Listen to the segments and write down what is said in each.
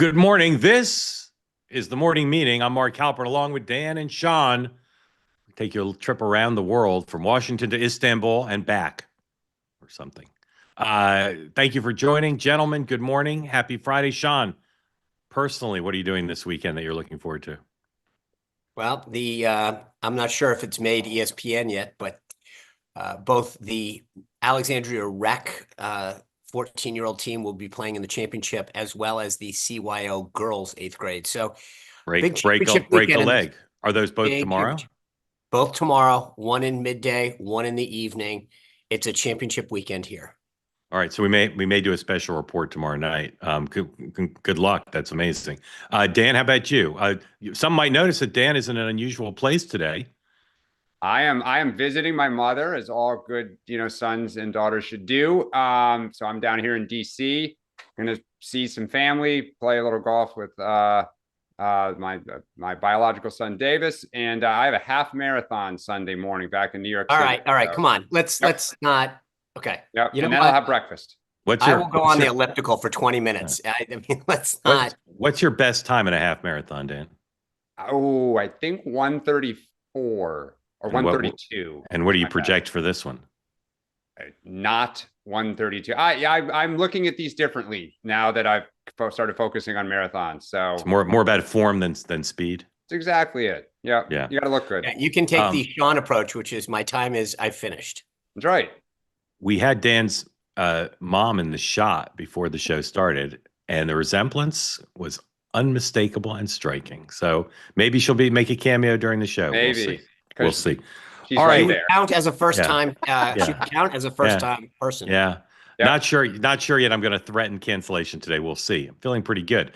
Good morning. This is the morning meeting. I'm Mark Halperin, along with Dan and Sean. We take you a trip around the world from Washington to Istanbul and back or something. Thank you for joining. Gentlemen, good morning. Happy Friday. Sean, personally, what are you doing this weekend that you're looking forward to? Well, I'm not sure if it's made ESPN yet, but both the Alexandria Rec 14-year-old team will be playing in the championship, as well as the CYO girls 8th grade. So big championship Break a weekend. leg. Are those both tomorrow? Both tomorrow, one in midday, one in the evening. It's a championship weekend here. All right, so we may do a special report tomorrow night. Good luck. That's amazing. Dan, how about you? Some might notice that Dan is in an unusual place today. I am visiting my mother, as all good, sons and daughters should do. So I'm down here in DC. Gonna see some family, play a little golf with my biological son Davis, and I have a half marathon Sunday morning back in New York City. All right, come on. Let's not. Okay. Yep. And then I'll have breakfast. I will go on the elliptical for 20 minutes. I mean, let's not. What's your best time in a half marathon, Dan? Oh, I think 1:34. Or 1:32. And what do you project for this one? Not 1:32. I'm looking at these differently now that I've started focusing on marathons. So it's more about form than speed. That's exactly it. Yeah. You got to look good. Yeah, you can take the Sean approach, which is my time is I've finished. That's right. We had Dan's mom in the shot before the show started, and the resemblance was unmistakable and striking. So maybe she'll make a cameo during the show. Maybe. We'll see. She's right there. Count as a first time. She would count as a first time person. Yeah. Yep. Not sure yet. I'm going to threaten cancellation today. We'll see. I'm feeling pretty good.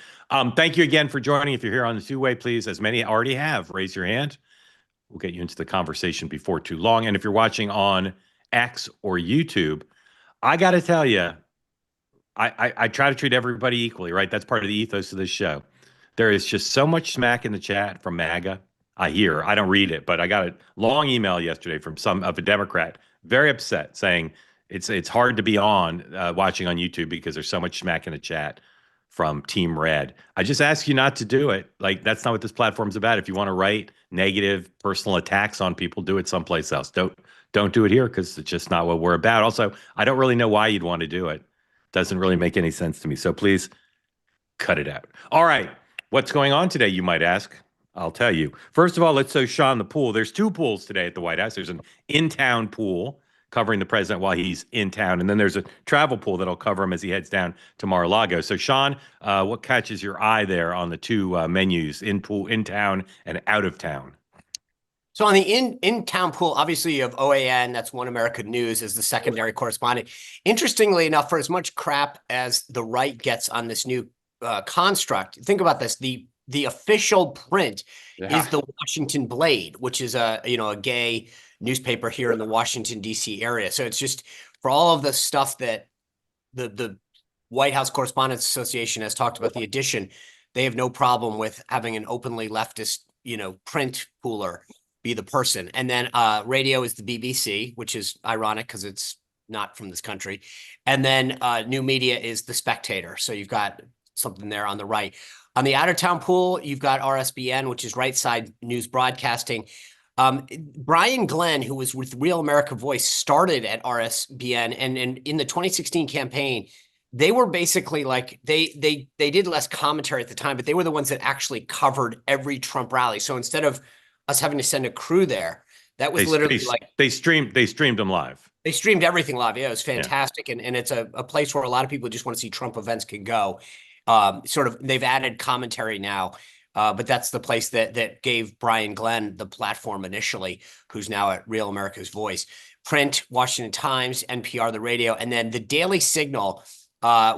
Thank you again for joining. If you're here on the two-way, please, as many already have, raise your hand. We'll get you into the conversation before too long. And if you're watching on X or YouTube, I got to tell you, I try to treat everybody equally, right? That's part of the ethos of this show. There is just so much smack in the chat from MAGA. I don't read it, but I got a long email yesterday from a Democrat, very upset, saying it's hard to be on watching on YouTube because there's so much smack in the chat from Team Red. I just ask you not to do it. Like, that's not what this platform's about. If you want to write negative personal attacks on people, do it someplace else. Don't do it here, because it's just not what we're about. Also, I don't really know why you'd want to do it. Doesn't really make any sense to me. So please cut it out. All right. What's going on today, you might ask? I'll tell you. First of all, let's show Sean the pool. There's two pools today at the White House. There's an in-town pool covering the president while he's in town, and then there's a travel pool that'll cover him as he heads down to Mar-a-Lago. So, Sean, what catches your eye there on the two menus, in town and out of town? So on the in-town pool, obviously you have OAN, that's One America News, as the secondary correspondent. Interestingly enough, for as much crap as the right gets on this new construct, think about this: the official print is the Washington Blade, which is a gay newspaper here in the Washington, D.C. area. So it's just for all of the stuff that the White House Correspondents Association has talked about, the edition, they have no problem with having an openly leftist, print pooler be the person. And then radio is the BBC, which is ironic because it's not from this country. And then new media is the Spectator. So you've got something there on the right. On the out-of-town pool, you've got RSBN, which is Right Side News Broadcasting. Brian Glenn, who was with Real America Voice, started at RSBN, and in the 2016 campaign, they were basically like, they did less commentary at the time, but they were the ones that actually covered every Trump rally. So instead of us having to send a crew there, that was they streamed them live. They streamed everything live. Yeah, it was fantastic. Yeah. And it's a place where a lot of people just want to see Trump events can go. They've added commentary now, but that's the place that gave Brian Glenn the platform initially, who's now at Real America's Voice. Print, Washington Times, NPR, the radio, and then the Daily Signal,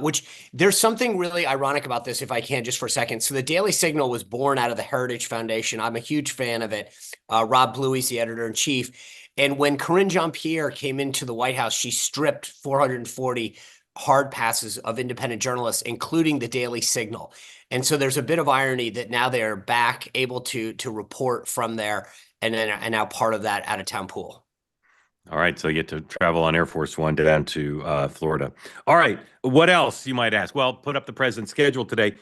which there's something really ironic about this, if I can, just for a second. So the Daily Signal was born out of the Heritage Foundation. I'm a huge fan of it. Rob Bluey's the editor-in-chief. And when Corinne Jean-Pierre came into the White House, she stripped 440 hard passes of independent journalists, including the Daily Signal. And so there's a bit of irony that now they're back able to report from there and now part of that out-of-town pool. All right, so you get to travel on Air Force One down to Florida. All right, what else you might ask? Well, put up the president's schedule today.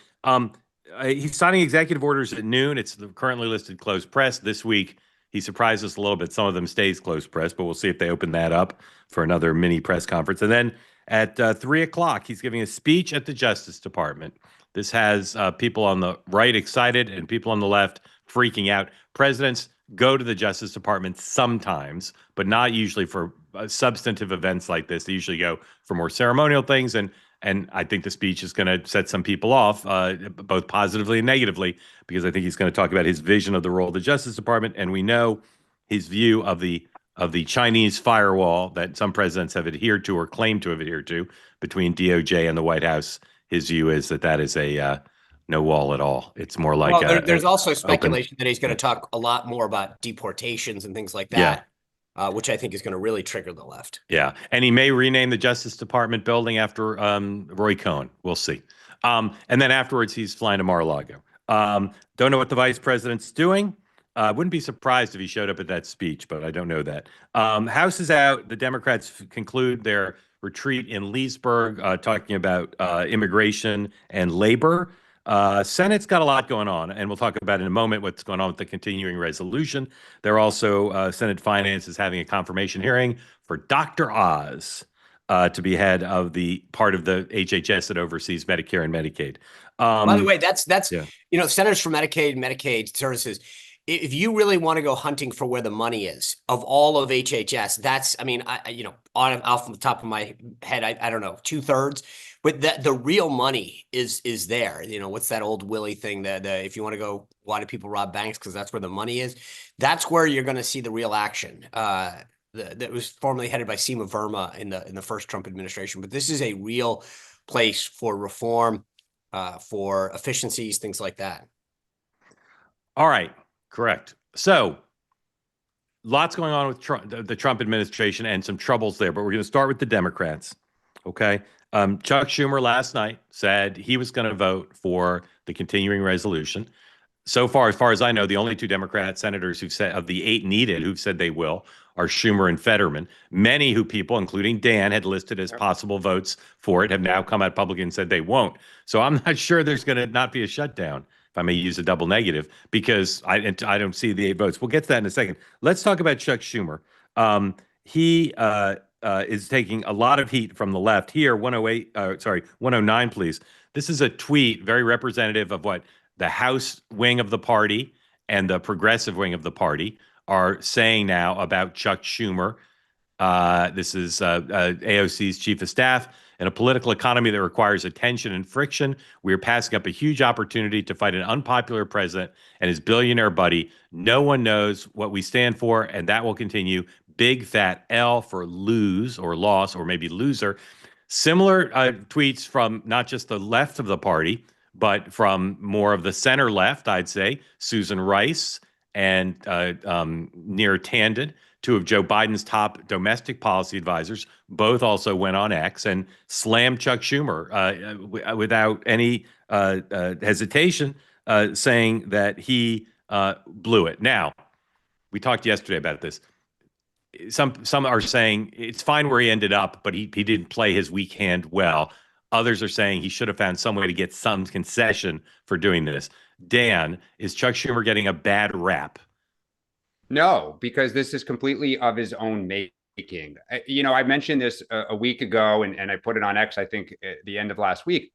He's signing executive orders at noon. It's the currently listed closed press. This week, he surprised us a little bit. Some of them stays closed press, but we'll see if they open that up for another mini press conference. And then at 3 o'clock, he's giving a speech at the Justice Department. This has people on the right excited and people on the left freaking out. Presidents go to the Justice Department sometimes, but not usually for substantive events like this. They usually go for more ceremonial things, and I think the speech is going to set some people off, both positively and negatively, because I think he's going to talk about his vision of the role of the Justice Department, and we know his view of the Chinese firewall that some presidents have adhered to or claimed to have adhered to between DOJ and the White House. His view is that is a no wall at all. It's more like there's also open. speculation that he's going to talk a lot more about deportations and things like that, which I think is going to really trigger the left. Yeah, and he may rename the Justice Department building after Roy Cohn. We'll see. And then afterwards, he's flying to Mar-a-Lago. Don't know what the vice president's doing. Wouldn't be surprised if he showed up at that speech, but I don't know that. House is out. The Democrats conclude their retreat in Leesburg, talking about immigration and labor. Senate's got a lot going on, and we'll talk about in a moment what's going on with the continuing resolution. They're also, Senate Finance is having a confirmation hearing for Dr. Oz to be head of the part of the HHS that oversees Medicare and Medicaid. By the way, that's yeah. Centers for Medicaid Services. If you really want to go hunting for where the money is of all of HHS, that's, off the top of my head, I don't know, 2/3, but the real money is there. What's that old Willie thing that if you want to go, why do people rob banks? Because that's where the money is. That's where you're going to see the real action. That was formerly headed by Seema Verma in the first Trump administration, but this is a real place for reform, for efficiencies, things like that. All right. Correct. So lots going on with the Trump administration and some troubles there, but we're going to start with the Democrats. Okay. Chuck Schumer last night said he was going to vote for the continuing resolution. So far as I know, the only two Democrat senators who've said, of the 8 needed, who've said they will, are Schumer and Fetterman. Many who people, including Dan, had listed as possible votes for it, have now come out publicly and said they won't. So I'm not sure there's going to not be a shutdown, if I may use a double negative, because I don't see the 8 votes. We'll get to that in a second. Let's talk about Chuck Schumer. He is taking a lot of heat from the left here. 109, please. This is a tweet very representative of what the House wing of the party and the progressive wing of the party are saying now about Chuck Schumer. This is AOC's chief of staff. In a political economy that requires attention and friction, we are passing up a huge opportunity to fight an unpopular president and his billionaire buddy. No one knows what we stand for, and that will continue. Big fat L for lose or loss or maybe loser. Similar tweets from not just the left of the party, but from more of the center left, I'd say, Susan Rice and Neera Tanden, 2 of Joe Biden's top domestic policy advisors, both also went on X and slammed Chuck Schumer without any hesitation, saying that he blew it. Now, we talked yesterday about this. Some are saying it's fine where he ended up, but he didn't play his weak hand well. Others are saying he should have found some way to get some concession for doing this. Dan, is Chuck Schumer getting a bad rap? No, because this is completely of his own making. I mentioned this a week ago, and I put it on X, I think, at the end of last week.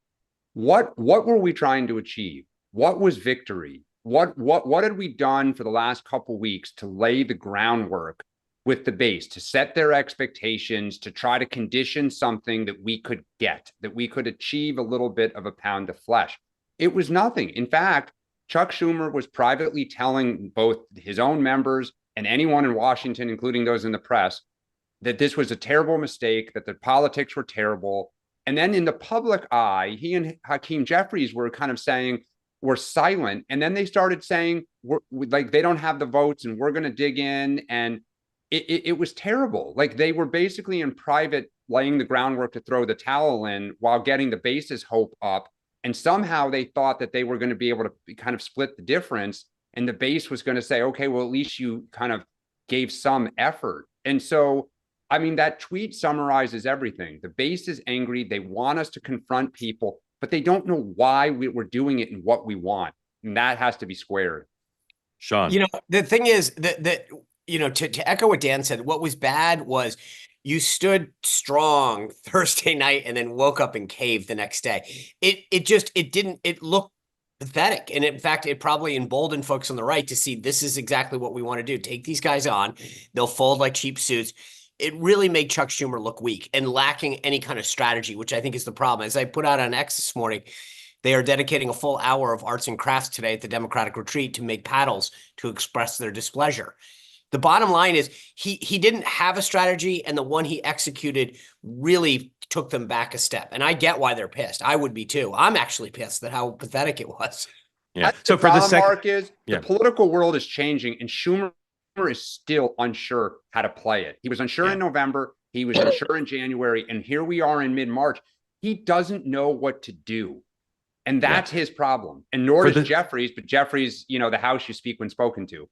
What were we trying to achieve? What was victory? What had we done for the last couple of weeks to lay the groundwork with the base, to set their expectations, to try to condition something that we could get, that we could achieve a little bit of a pound of flesh? It was nothing. In fact, Chuck Schumer was privately telling both his own members and anyone in Washington, including those in the press, that this was a terrible mistake, that the politics were terrible. And then in the public eye, he and Hakeem Jeffries were kind of saying, we're silent. And then they started saying, like, they don't have the votes and we're going to dig in. And it was terrible. Like, they were basically in private laying the groundwork to throw the towel in while getting the base's hope up. And somehow they thought that they were going to be able to kind of split the difference. And the base was going to say, okay, well, at least you kind of gave some effort. And so I mean, that tweet summarizes everything. The base is angry. They want us to confront people, but they don't know why we're doing it and what we want. And that has to be squared. Sean. You know, the thing is that you know, to echo what Dan said, what was bad was you stood strong Thursday night and then woke up and caved the next day. It looked pathetic. And in fact, it probably emboldened folks on the right to see this is exactly what we want to do. Take these guys on. They'll fold like cheap suits. It really made Chuck Schumer look weak and lacking any kind of strategy, which I think is the problem. As I put out on X this morning, they are dedicating a full hour of arts and crafts today at the Democratic retreat to make paddles to express their displeasure. The bottom line is he didn't have a strategy, and the one he executed really took them back a step. And I get why they're pissed. I would be too. I'm actually pissed at how pathetic it was. Yeah. So for the second, Mark, is the political world is changing, and Schumer is still unsure how to play it. He was unsure in November. He was unsure in January, and here we are in mid-March. He doesn't know what to do. And that's his problem. And nor does Jeffries, but Jeffries, you know, the House you speak when spoken to.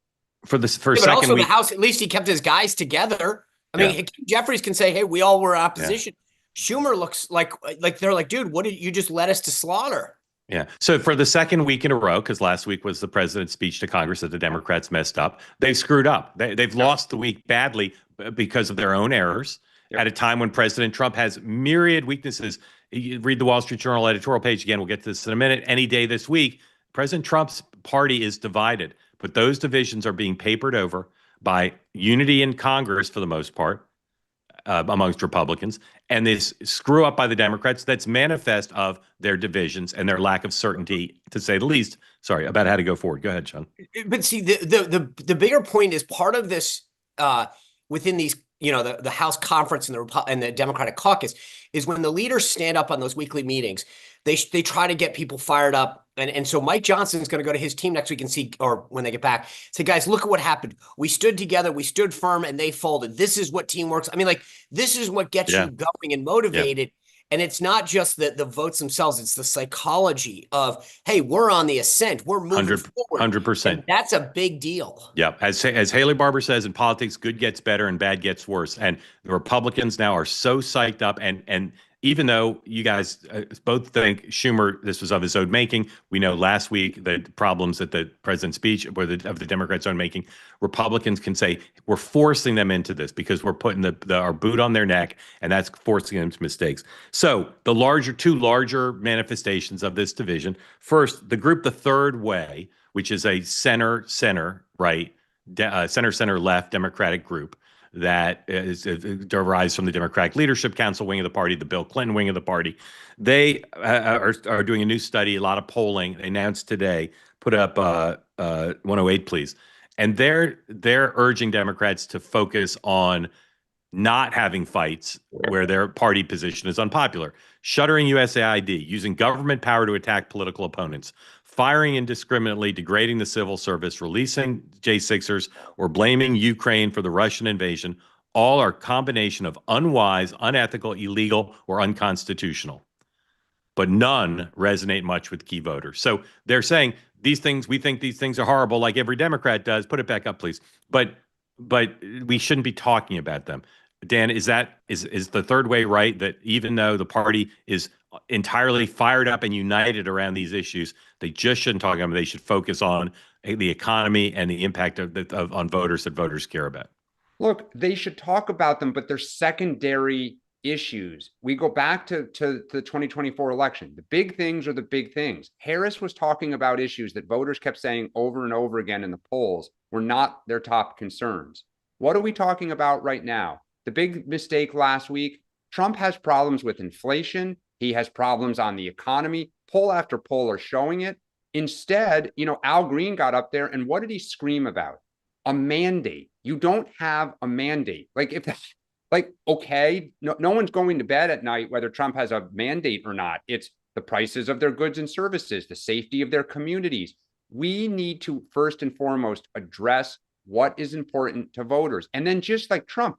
But also the House, at least he kept his guys together. I mean, Jeffries can say, hey, we all were opposition. Schumer looks like they're like, dude, what did you just led us to slaughter? Yeah. So for the second week in a row, because last week was the president's speech to Congress that the Democrats messed up, they've screwed up. They've lost the week badly because of their own errors at a time when President Trump has myriad weaknesses. You read the Wall Street Journal editorial page again. We'll get to this in a minute. Any day this week, President Trump's party is divided, but those divisions are being papered over by unity in Congress for the most part amongst Republicans, and this screw up by the Democrats that's manifest of their divisions and their lack of certainty, to say the least. Sorry, about how to go forward. Go ahead, Sean. But see, the bigger point is part of this within these, you know, the House conference and the Democratic caucus is when the leaders stand up on those weekly meetings, they try to get people fired up. And so Mike Johnson's going to go to his team next week and see, or when they get back, say, guys, look at what happened. We stood together, we stood firm, and they folded. This is what teamwork's. I mean, like, this is what gets you going and motivated. And it's not just the votes themselves, it's the psychology of, hey, we're on the ascent. We're moving forward. 100%. And that's a big deal. Yeah. As Haley Barbour says, in politics, good gets better and bad gets worse. And the Republicans now are so psyched up. And even though you guys both think Schumer, this was of his own making, we know last week the problems at the president's speech were of the Democrats' own making. Republicans can say we're forcing them into this because we're putting our boot on their neck, and that's forcing them to mistakes. So the two larger manifestations of this division. First, the group the third way, which is a center right, center left Democratic group that derives from the Democratic Leadership Council wing of the party, the Bill Clinton wing of the party. They are doing a new study, a lot of polling. They announced today, put up 108, please. And they're urging Democrats to focus on not having fights where their party position is unpopular, shuttering USAID, using government power to attack political opponents, firing indiscriminately, degrading the civil service, releasing J6ers, or blaming Ukraine for the Russian invasion. All are a combination of unwise, unethical, illegal, or unconstitutional. But none resonate much with key voters. So they're saying these things, we think these things are horrible, like every Democrat does. Put it back up, please. But we shouldn't be talking about them. Dan, is the third way right, that even though the party is entirely fired up and united around these issues, they just shouldn't talk about them? They should focus on the economy and the impact on voters that voters care about? Look, they should talk about them, but they're secondary issues. We go back to the 2024 election. The big things are the big things. Harris was talking about issues that voters kept saying over and over again in the polls were not their top concerns. What are we talking about right now? The big mistake last week, Trump has problems with inflation. He has problems on the economy. Poll after poll are showing it. Instead, you know, Al Green got up there, and what did he scream about? A mandate. You don't have a mandate. Okay, no one's going to bed at night whether Trump has a mandate or not. It's the prices of their goods and services, the safety of their communities. We need to first and foremost address what is important to voters. And then, just like Trump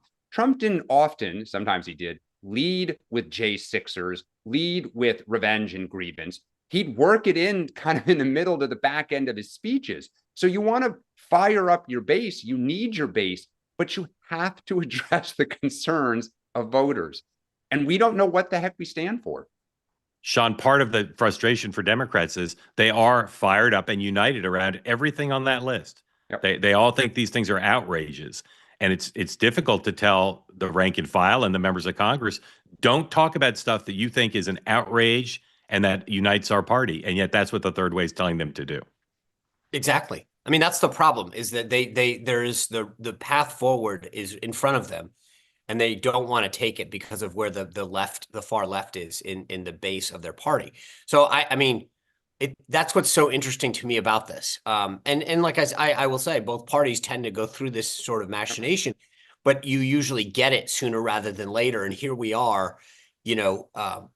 didn't often, sometimes he did, lead with J6ers, lead with revenge and grievance. He'd work it in kind of in the middle to the back end of his speeches. So you want to fire up your base. You need your base, but you have to address the concerns of voters. And we don't know what the heck we stand for. Sean, part of the frustration for Democrats is they are fired up and united around everything on that list. Yep. They all think these things are outrages. And it's difficult to tell the rank and file and the members of Congress, don't talk about stuff that you think is an outrage and that unites our party. And yet that's what the third way is telling them to do. Exactly. I mean, that's the problem, is that there is the path forward is in front of them, and they don't want to take it because of where the far left is in the base of their party. So I mean, that's what's so interesting to me about this. And like I will say, both parties tend to go through this sort of machination, but you usually get it sooner rather than later. And here we are,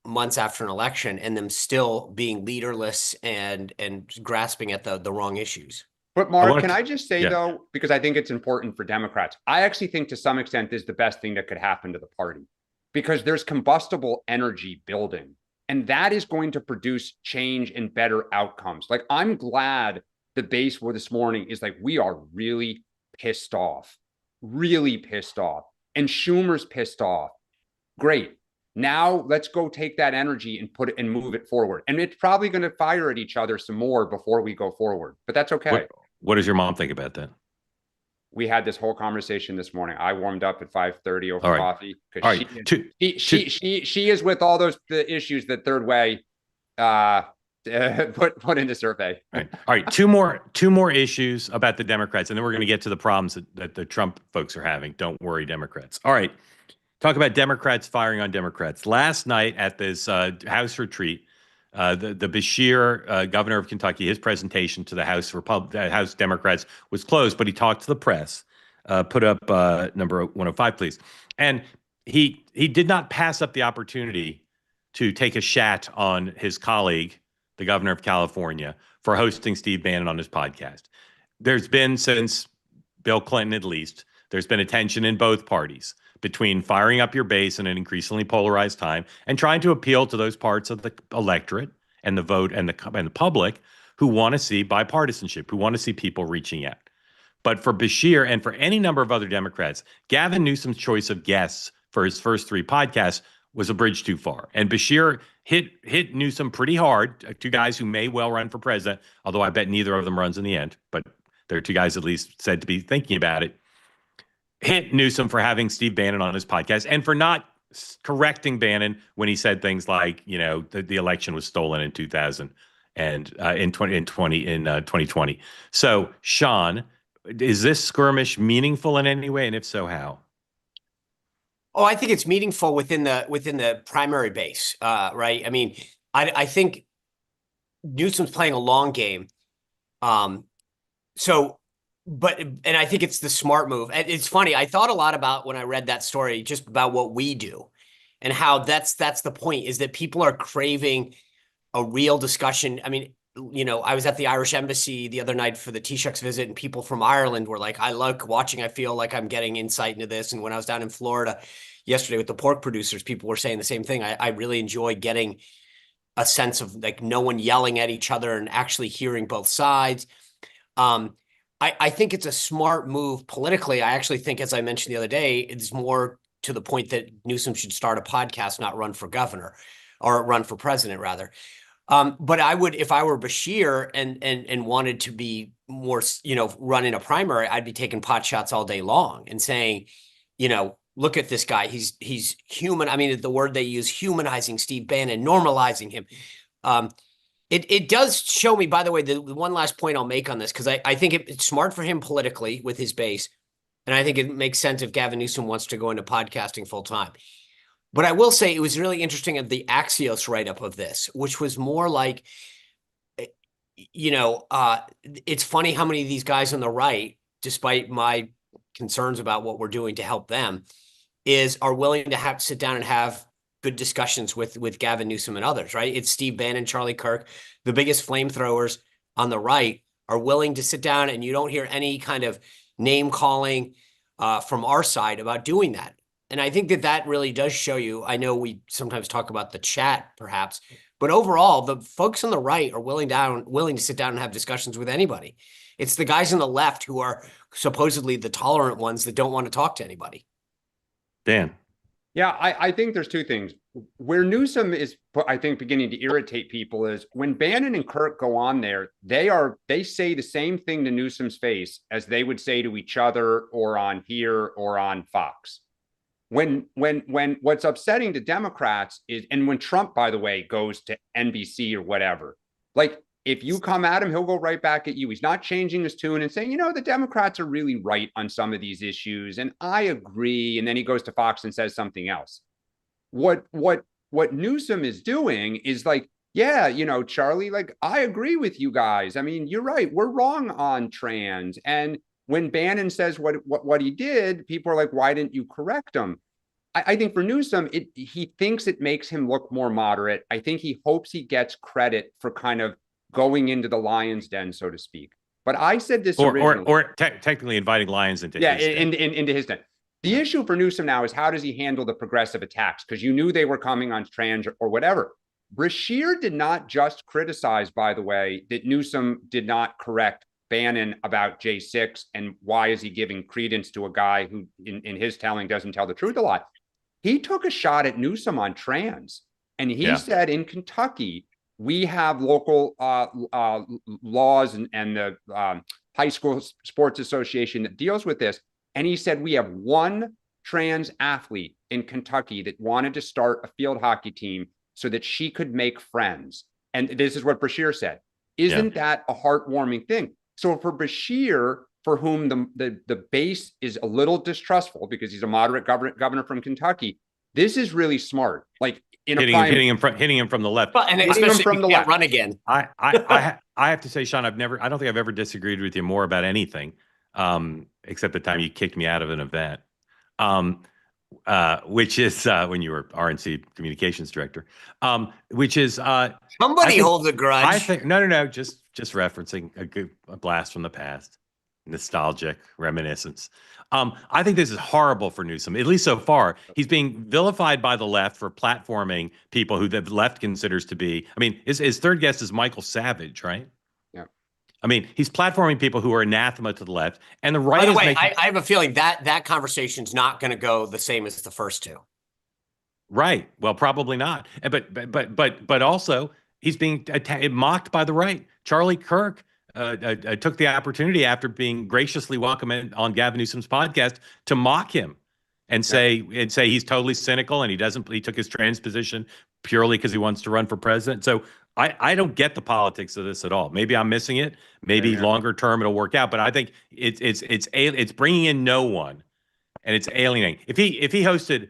months after an election, and them still being leaderless and grasping at the wrong issues. But Mark, can I just say, though, because I think it's important for Democrats, I actually think to some extent this is the best thing that could happen to the party, because there's combustible energy building, and that is going to produce change and better outcomes. Like, I'm glad the base for this morning is like, we are really pissed off, and Schumer's pissed off. Great. Now let's go take that energy and put it and move it forward. And it's probably going to fire at each other some more before we go forward, but that's okay. What does your mom think about that? We had this whole conversation this morning. I warmed up at 5:30 over coffee. All right. She is with all the issues that third way put into survey. All right. Two more issues about the Democrats, and then we're going to get to the problems that the Trump folks are having. Don't worry, Democrats. All right. Talk about Democrats firing on Democrats. Last night at this House retreat, the Beshear, governor of Kentucky, his presentation to the House Democrats was closed, but he talked to the press. Put up number 105, please. And he did not pass up the opportunity to take a shat on his colleague, the governor of California, for hosting Steve Bannon on his podcast. There's been, since Bill Clinton at least, there's been a tension in both parties between firing up your base in an increasingly polarized time and trying to appeal to those parts of the electorate and the vote and the public who want to see bipartisanship, who want to see people reaching out. But for Beshear and for any number of other Democrats, Gavin Newsom's choice of guests for his first three podcasts was a bridge too far. And Beshear hit Newsom pretty hard, two guys who may well run for president, although I bet neither of them runs in the end, but they're two guys at least said to be thinking about it. Hit Newsom for having Steve Bannon on his podcast and for not correcting Bannon when he said things like, the election was stolen in 2000 and in 2020. So, Sean, is this skirmish meaningful in any way, and if so, how? Oh, I think it's meaningful within the primary base, right? I mean, I think Newsom's playing a long game, and I think it's the smart move. And it's funny. I thought a lot about when I read that story, just about what we do and how that's the point, is that people are craving a real discussion. I mean, I was at the Irish embassy the other night for the Taoiseach's visit, and people from Ireland were like, I like watching, I feel like I'm getting insight into this. And when I was down in Florida yesterday with the pork producers, people were saying the same thing. I really enjoy getting a sense of like no one yelling at each other and actually hearing both sides. I think it's a smart move politically. I actually think, as I mentioned the other day, it's more to the point that Newsom should start a podcast, not run for governor, or run for president rather. But I would, if I were Beshear and wanted to be more, run in a primary, I'd be taking pot shots all day long and saying, look at this guy. He's human. I mean, the word they use, humanizing Steve Bannon, normalizing him. It does show me, by the way, the one last point I'll make on this, because I think it's smart for him politically with his base. And I think it makes sense if Gavin Newsom wants to go into podcasting full time. But I will say it was really interesting at the Axios write-up of this, which was more like, it's funny how many of these guys on the right, despite my concerns about what we're doing to help them, are willing to sit down and have good discussions with Gavin Newsom and others, right? It's Steve Bannon, Charlie Kirk, the biggest flamethrowers on the right are willing to sit down, and you don't hear any kind of name calling from our side about doing that. And I think that that really does show you, I know we sometimes talk about the chat perhaps, but overall the folks on the right are willing to sit down and have discussions with anybody. It's the guys on the left who are supposedly the tolerant ones that don't want to talk to anybody. Dan. Yeah, I think there's two things. Where Newsom is, I think, beginning to irritate people is when Bannon and Kirk go on there, they say the same thing to Newsom's face as they would say to each other or on here or on Fox. When what's upsetting to Democrats is, and when Trump, by the way, goes to NBC or whatever, like if you come at him, he'll go right back at you. He's not changing his tune and saying, the Democrats are really right on some of these issues, and I agree. And then he goes to Fox and says something else. What Newsom is doing is like, yeah, Charlie, like, I agree with you guys. I mean, you're right. We're wrong on trans. And when Bannon says what he did, people are like, why didn't you correct him? I think for Newsom, he thinks it makes him look more moderate. I think he hopes he gets credit for kind of going into the lion's den, so to speak. But I said this originally. Or technically inviting lions into his den. into his den. The issue for Newsom now is how does he handle the progressive attacks? Because you knew they were coming on trans or whatever. Brashear did not just criticize, by the way, that Newsom did not correct Bannon about J6 and why is he giving credence to a guy who, in his telling, doesn't tell the truth a lot. He took a shot at Newsom on trans, and he said in Kentucky, we have local laws and the high school sports association that deals with this. And he said, we have one trans athlete in Kentucky that wanted to start a field hockey team so that she could make friends. And this is what Brashear said. Isn't that a heartwarming thing? So for Brashear, for whom the base is a little distrustful because he's a moderate governor from Kentucky, this is really smart. Like hitting him from the left, and especially from the left, run again. I have to say, Sean, I don't think I've ever disagreed with you more about anything, except the time you kicked me out of an event, which is when you were RNC communications director, which is somebody holds a grudge. I think no, just referencing a blast from the past, nostalgic reminiscence. I think this is horrible for Newsom, at least so far. He's being vilified by the left for platforming people who the left considers to be, I mean, his third guest is Michael Savage, right? Yeah. I mean, he's platforming people who are anathema to the left, and the right By the is way, making... I have a feeling that conversation's not going to go the same as the first two. Right. Well, probably not. But also, he's being mocked by the right. Charlie Kirk took the opportunity after being graciously welcomed on Gavin Newsom's podcast to mock him and say he's totally cynical and he took his trans position purely because he wants to run for president. So I don't get the politics of this at all. Maybe I'm missing it. Maybe longer term it'll work out. But I think it's bringing in no one, and it's alienating. If he hosted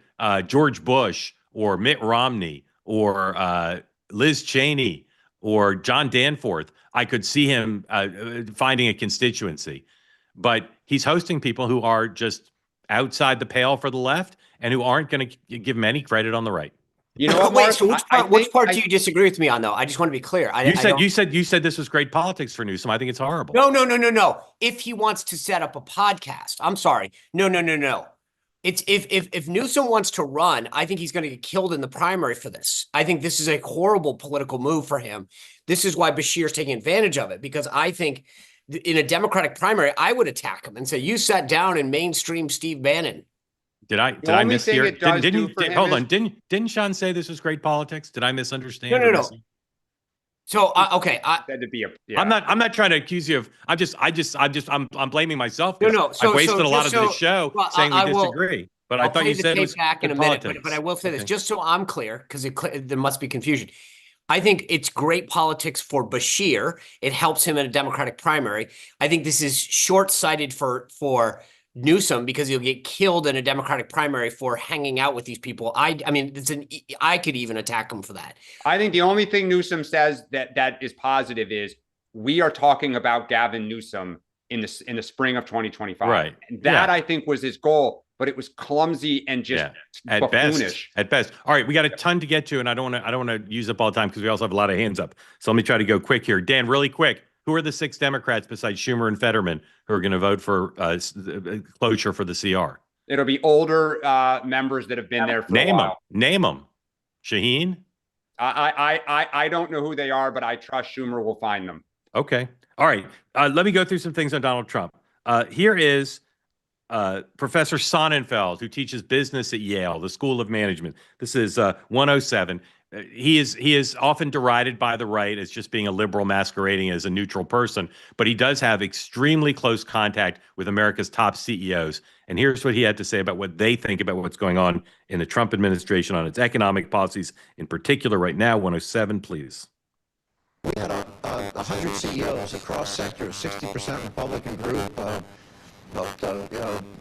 George Bush or Mitt Romney or Liz Cheney or John Danforth, I could see him finding a constituency. But he's hosting people who are just outside the pale for the left and who aren't going to give him any credit on the right. You know what, Wait, Mark? so which part do you disagree with me on, though? I just want to be clear. You said this was great politics for Newsom. I think it's horrible. No. If he wants to set up a podcast, I'm sorry. No. It's if Newsom wants to run, I think he's going to get killed in the primary for this. I think this is a horrible political move for him. This is why Bashir's taking advantage of it, because I think in a Democratic primary, I would attack him and say, you sat down and mainstream Steve Bannon. Did I mishear? Hold on. Didn't Sean say this was great politics? Did I misunderstand? No. So okay, I'm not trying to accuse you of. I'm blaming myself. No. I wasted a lot of the show saying we disagree. But I thought you said it was back in a minute. But I will say this just so I'm clear, because there must be confusion. I think it's great politics for Bashir. It helps him in a Democratic primary. I think this is short-sighted for Newsom because he'll get killed in a Democratic primary for hanging out with these people. I mean, I could even attack him for that. I think the only thing Newsom says that is positive is we are talking about Gavin Newsom in the spring of 2025. Right. And that I think was his goal, but it was clumsy and just buffoonish. At best. All right, we got a ton to get to, and I don't want to use up all the time because we also have a lot of hands up. So let me try to go quick here. Dan, really quick. Who are the 6 Democrats besides Schumer and Fetterman who are going to vote for closure for the CR? It'll be older members that have been there for a while. Name them. Shaheen? I don't know who they are, but I trust Schumer will find them. Okay. All right. Let me go through some things on Donald Trump. Here is Professor Sonnenfeld, who teaches business at Yale, the School of Management. This is 107. He is often derided by the right as just being a liberal masquerading as a neutral person, but he does have extremely close contact with America's top CEOs. And here's what he had to say about what they think about what's going on in the Trump administration on its economic policies, in particular right now. 107, please. We had 100 CEOs across sectors, 60% Republican group, about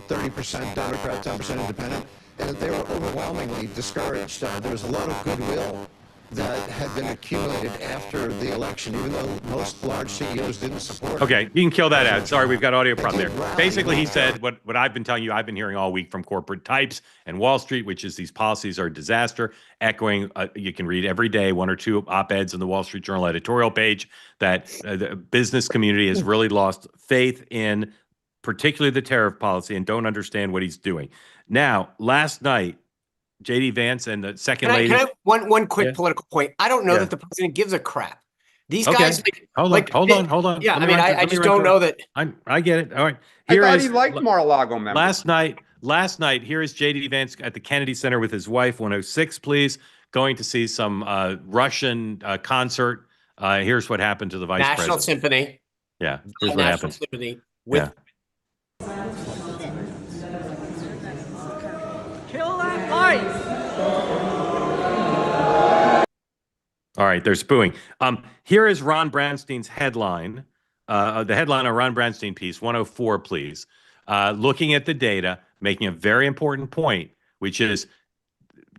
30% Democrat, 10% Independent, and they were overwhelmingly discouraged. There was a lot of goodwill that had been accumulated after the election, even though most large CEOs didn't support it. Okay, you can kill that out. Sorry, we've got audio problem there. Basically, he said what I've been telling you, I've been hearing all week from corporate types and Wall Street, which is these policies are a disaster, echoing, you can read every day, one or two op-eds in the Wall Street Journal editorial page, that the business community has really lost faith in particularly the tariff policy and don't understand what he's doing. Now, last night, J.D. Vance and the second lady. Can I one quick political point? I don't know that the president gives a crap. These guys, hold on. Yeah, I mean, I just don't know that. I get it. All right. I thought he liked Mar-a-Lago members. Last night, here is J.D. Vance at the Kennedy Center with his wife, 106, please, going to see some Russian concert. Here's what happened to the vice president. National Symphony. Yeah, here's what happened. National Symphony with. Kill that light! All right, they're spooing. Here is Ron Brownstein's headline, the headline on Ron Brownstein piece, 104, please. Looking at the data, making a very important point, which is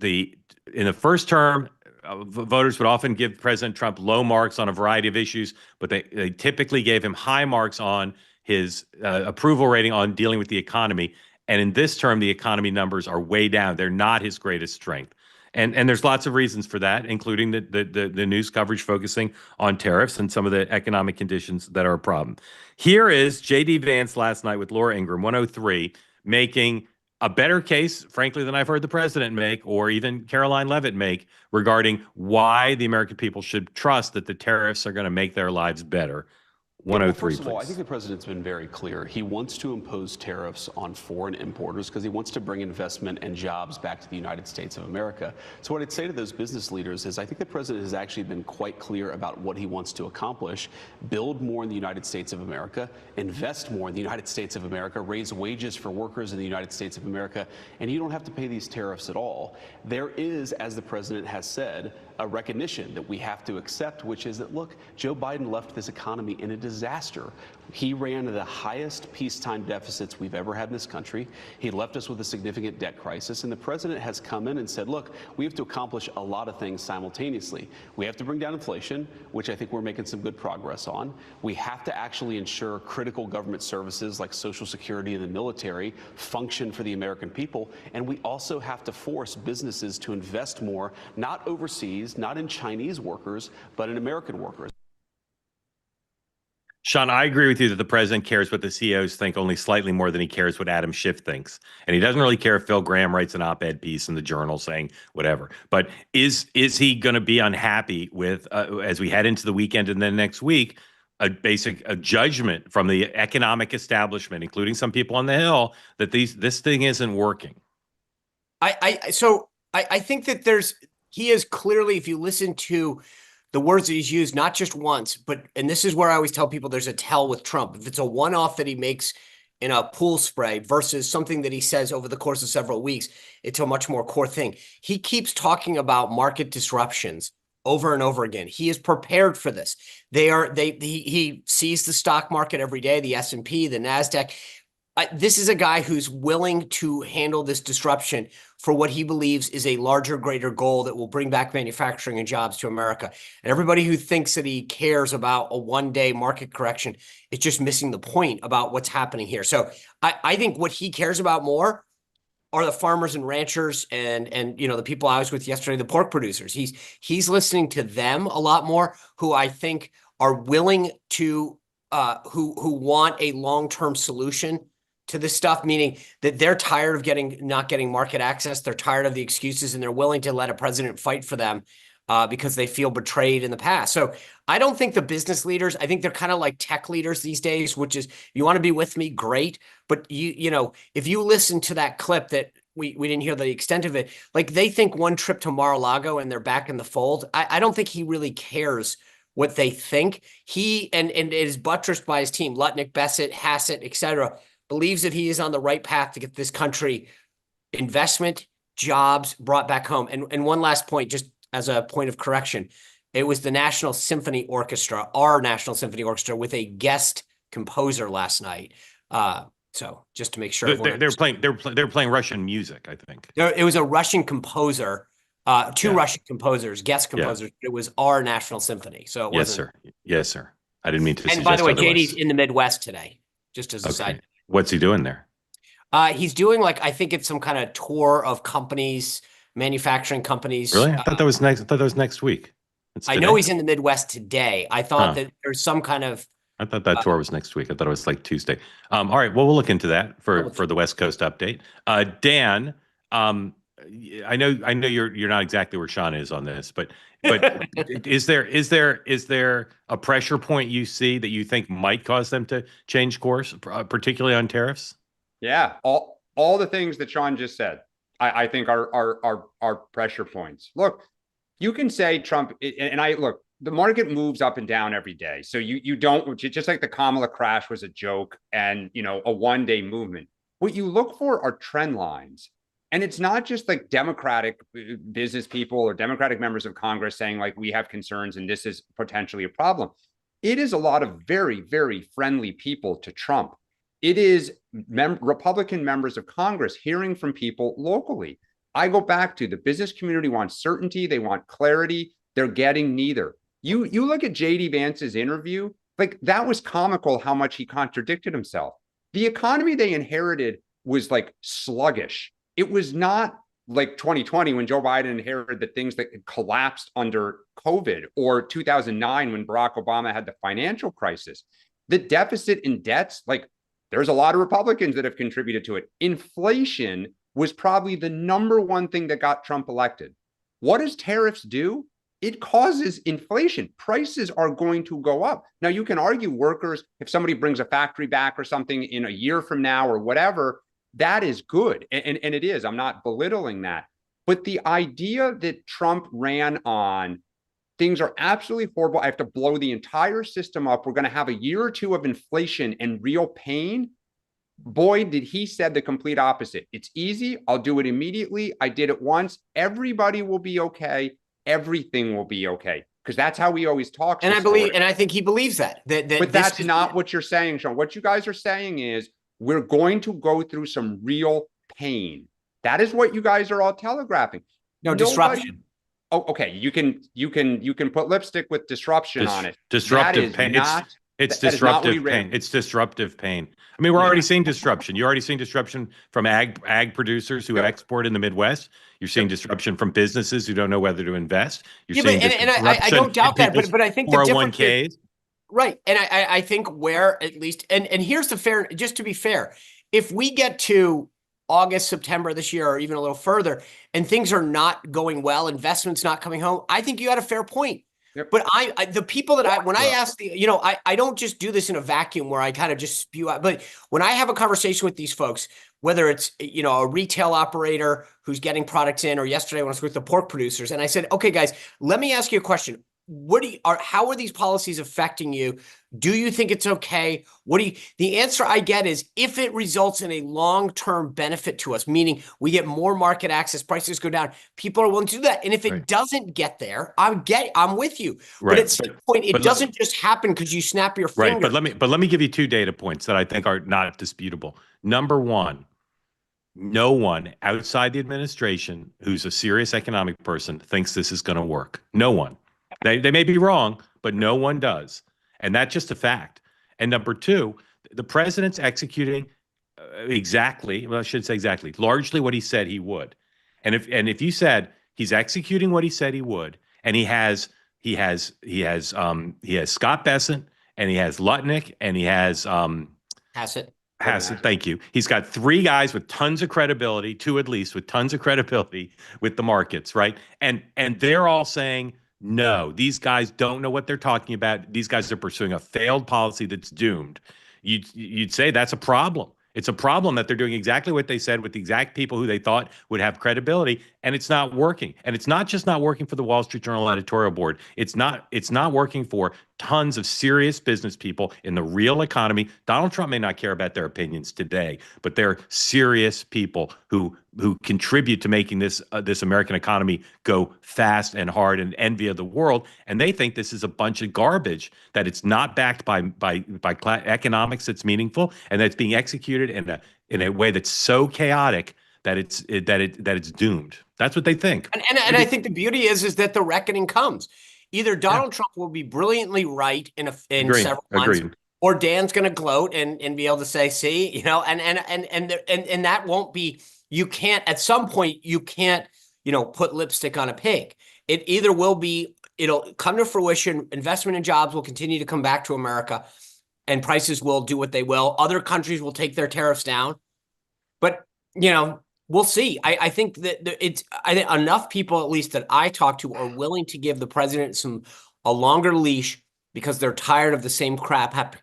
in the first term, voters would often give President Trump low marks on a variety of issues, but they typically gave him high marks on his approval rating on dealing with the economy. And in this term, the economy numbers are way down. They're not his greatest strength. And there's lots of reasons for that, including the news coverage focusing on tariffs and some of the economic conditions that are a problem. Here is J.D. Vance last night with Laura Ingraham, 103, making a better case, frankly, than I've heard the president make or even Caroline Leavitt make regarding why the American people should trust that the tariffs are going to make their lives better. 103, First of all, please. I think the president's been very clear. He wants to impose tariffs on foreign importers because he wants to bring investment and jobs back to the United States of America. So what I'd say to those business leaders is I think the president has actually been quite clear about what he wants to accomplish: build more in the United States of America, invest more in the United States of America, raise wages for workers in the United States of America, and you don't have to pay these tariffs at all. There is, as the president has said, a recognition that we have to accept, which is that, look, Joe Biden left this economy in a disaster. He ran the highest peacetime deficits we've ever had in this country. He left us with a significant debt crisis, and the president has come in and said, look, we have to accomplish a lot of things simultaneously. We have to bring down inflation, which I think we're making some good progress on. We have to actually ensure critical government services like Social Security and the military function for the American people, and we also have to force businesses to invest more, not overseas, not in Chinese workers, but in American workers. Sean, I agree with you that the president cares what the CEOs think only slightly more than he cares what Adam Schiff thinks. And he doesn't really care if Phil Gramm writes an op-ed piece in the Journal saying whatever. But is he going to be unhappy with, as we head into the weekend and then next week, a judgment from the economic establishment, including some people on the Hill, that this thing isn't working? I think that he is clearly, if you listen to the words that he's used, not just once, and this is where I always tell people there's a tell with Trump. If it's a one-off that he makes in a pool spray versus something that he says over the course of several weeks, it's a much more core thing. He keeps talking about market disruptions over and over again. He is prepared for this. He sees the stock market every day, the S&P, the NASDAQ. This is a guy who's willing to handle this disruption for what he believes is a larger, greater goal that will bring back manufacturing and jobs to America. And everybody who thinks that he cares about a one-day market correction is just missing the point about what's happening here. So I think what he cares about more are the farmers and ranchers and the people I was with yesterday, the pork producers. He's listening to them a lot more, who I think are willing to who want a long-term solution to this stuff, meaning that they're tired of not getting market access. They're tired of the excuses, and they're willing to let a president fight for them because they feel betrayed in the past. So I don't think the business leaders, I think they're kind of like tech leaders these days, which is, you want to be with me, great. But you know, if you listen to that clip that we didn't hear the extent of it, like they think one trip to Mar-a-Lago and they're back in the fold. I don't think he really cares what they think. He and it is buttressed by his team, Lutnick, Bessett, Hassett, etc., believes that he is on the right path to get this country investment, jobs brought back home. And one last point, just as a point of correction, it was the National Symphony Orchestra, our National Symphony Orchestra, with a guest composer last night. So just to make sure they're playing Russian music, I think. It was a Russian composer, two Russian composers, guest composers. It was our National Symphony. So it wasn't. Yes, sir. I didn't mean to. And by the way, JD's in the Midwest today, just as a side. What's he doing there? He's doing I think it's some kind of tour of companies, manufacturing companies. Really? I thought that was next. I thought that was next week. I know he's in the Midwest today. I thought that there's some kind of. I thought that tour was next week. I thought it was like Tuesday. All right. Well, we'll look into that for the West Coast update. Dan, I know you're not exactly where Sean is on this, but is there a pressure point you see that you think might cause them to change course, particularly on tariffs? Yeah, all the things that Sean just said, I think are pressure points. Look, you can say Trump, and look, the market moves up and down every day. So you don't, just like the Kamala crash was a joke and, you know, a one-day movement. What you look for are trend lines. And it's not just like Democratic business people or Democratic members of Congress saying like, we have concerns and this is potentially a problem. It is a lot of very, very friendly people to Trump. It is Republican members of Congress hearing from people locally. I go back to the business community wants certainty. They want clarity. They're getting neither. You look at JD Vance's interview, like that was comical how much he contradicted himself. The economy they inherited was like sluggish. It was not like 2020 when Joe Biden inherited the things that collapsed under COVID, or 2009 when Barack Obama had the financial crisis. The deficit in debts, like there's a lot of Republicans that have contributed to it. Inflation was probably the number one thing that got Trump elected. What does tariffs do? It causes inflation. Prices are going to go up. Now, you can argue workers, if somebody brings a factory back or something in a year from now or whatever, that is good. And it is. I'm not belittling that. But the idea that Trump ran on, things are absolutely horrible. I have to blow the entire system up. We're going to have a year or two of inflation and real pain. Boy, did he said the complete opposite. It's easy. I'll do it immediately. I did it once. Everybody will be okay. Everything will be okay. Because that's how he always talks. And I think he believes that. But that's not what you're saying, Sean. What you guys are saying is we're going to go through some real pain. That is what you guys are all telegraphing. Disruption. Oh, okay. You can put lipstick with disruption on it. Disruptive pain. It's disruptive pain. It's disruptive pain. I mean, we're already seeing disruption. You're already seeing disruption from ag producers who export in the Midwest. You're seeing disruption from businesses who don't know whether to invest. You're seeing I don't doubt that, but I think the difference 401ks. Right. And I think where at least, and here's the fair, just to be fair, if we get to August, September this year, or even a little further, and things are not going well, investments not coming home, I think you had a fair point. Yep. But the people that when I ask I don't just do this in a vacuum where I kind of just spew out, but when I have a conversation with these folks, whether it's, a retail operator who's getting products in, or yesterday when I was with the pork producers, and I said, okay, guys, let me ask you a question. How are these policies affecting you? Do you think it's okay? The answer I get is if it results in a long-term benefit to us, meaning we get more market access, prices go down, people are willing to do that. And if it doesn't get there, I'm with you. Right. But at some point, it doesn't just happen because you snap your finger. Right. But let me give you two data points that I think are not disputable. Number one, no one outside the administration who's a serious economic person thinks this is going to work. No one. They may be wrong, but no one does. And that's just a fact. And number two, the president's executing largely what he said he would. And if you said he's executing what he said he would, and he has Scott Bessent, and he has Lutnick, and he has Hassett. Hassan, thank you. He's got three guys with tons of credibility, two at least with tons of credibility with the markets, right? And they're all saying, no, these guys don't know what they're talking about. These guys are pursuing a failed policy that's doomed. You'd say that's a problem. It's a problem that they're doing exactly what they said with the exact people who they thought would have credibility, and it's not working. And it's not just not working for the Wall Street Journal editorial board. It's not working for tons of serious business people in the real economy. Donald Trump may not care about their opinions today, but they're serious people who contribute to making this American economy go fast and hard and envy of the world. And they think this is a bunch of garbage, that it's not backed by economics that's meaningful, and that's being executed in a way that's so chaotic that it's doomed. That's what they think. And I think the beauty is that the reckoning comes. Either Donald Trump will be brilliantly right in several months, or Dan's going to gloat and be able to say, "See, you know," and that won't be. You can't. At some point, you can't, put lipstick on a pig. It either will be, it'll come to fruition. Investment in jobs will continue to come back to America, and prices will do what they will. Other countries will take their tariffs down, but we'll see. I think that I think enough people, at least that I talk to, are willing to give the president a longer leash because they're tired of the same crap happening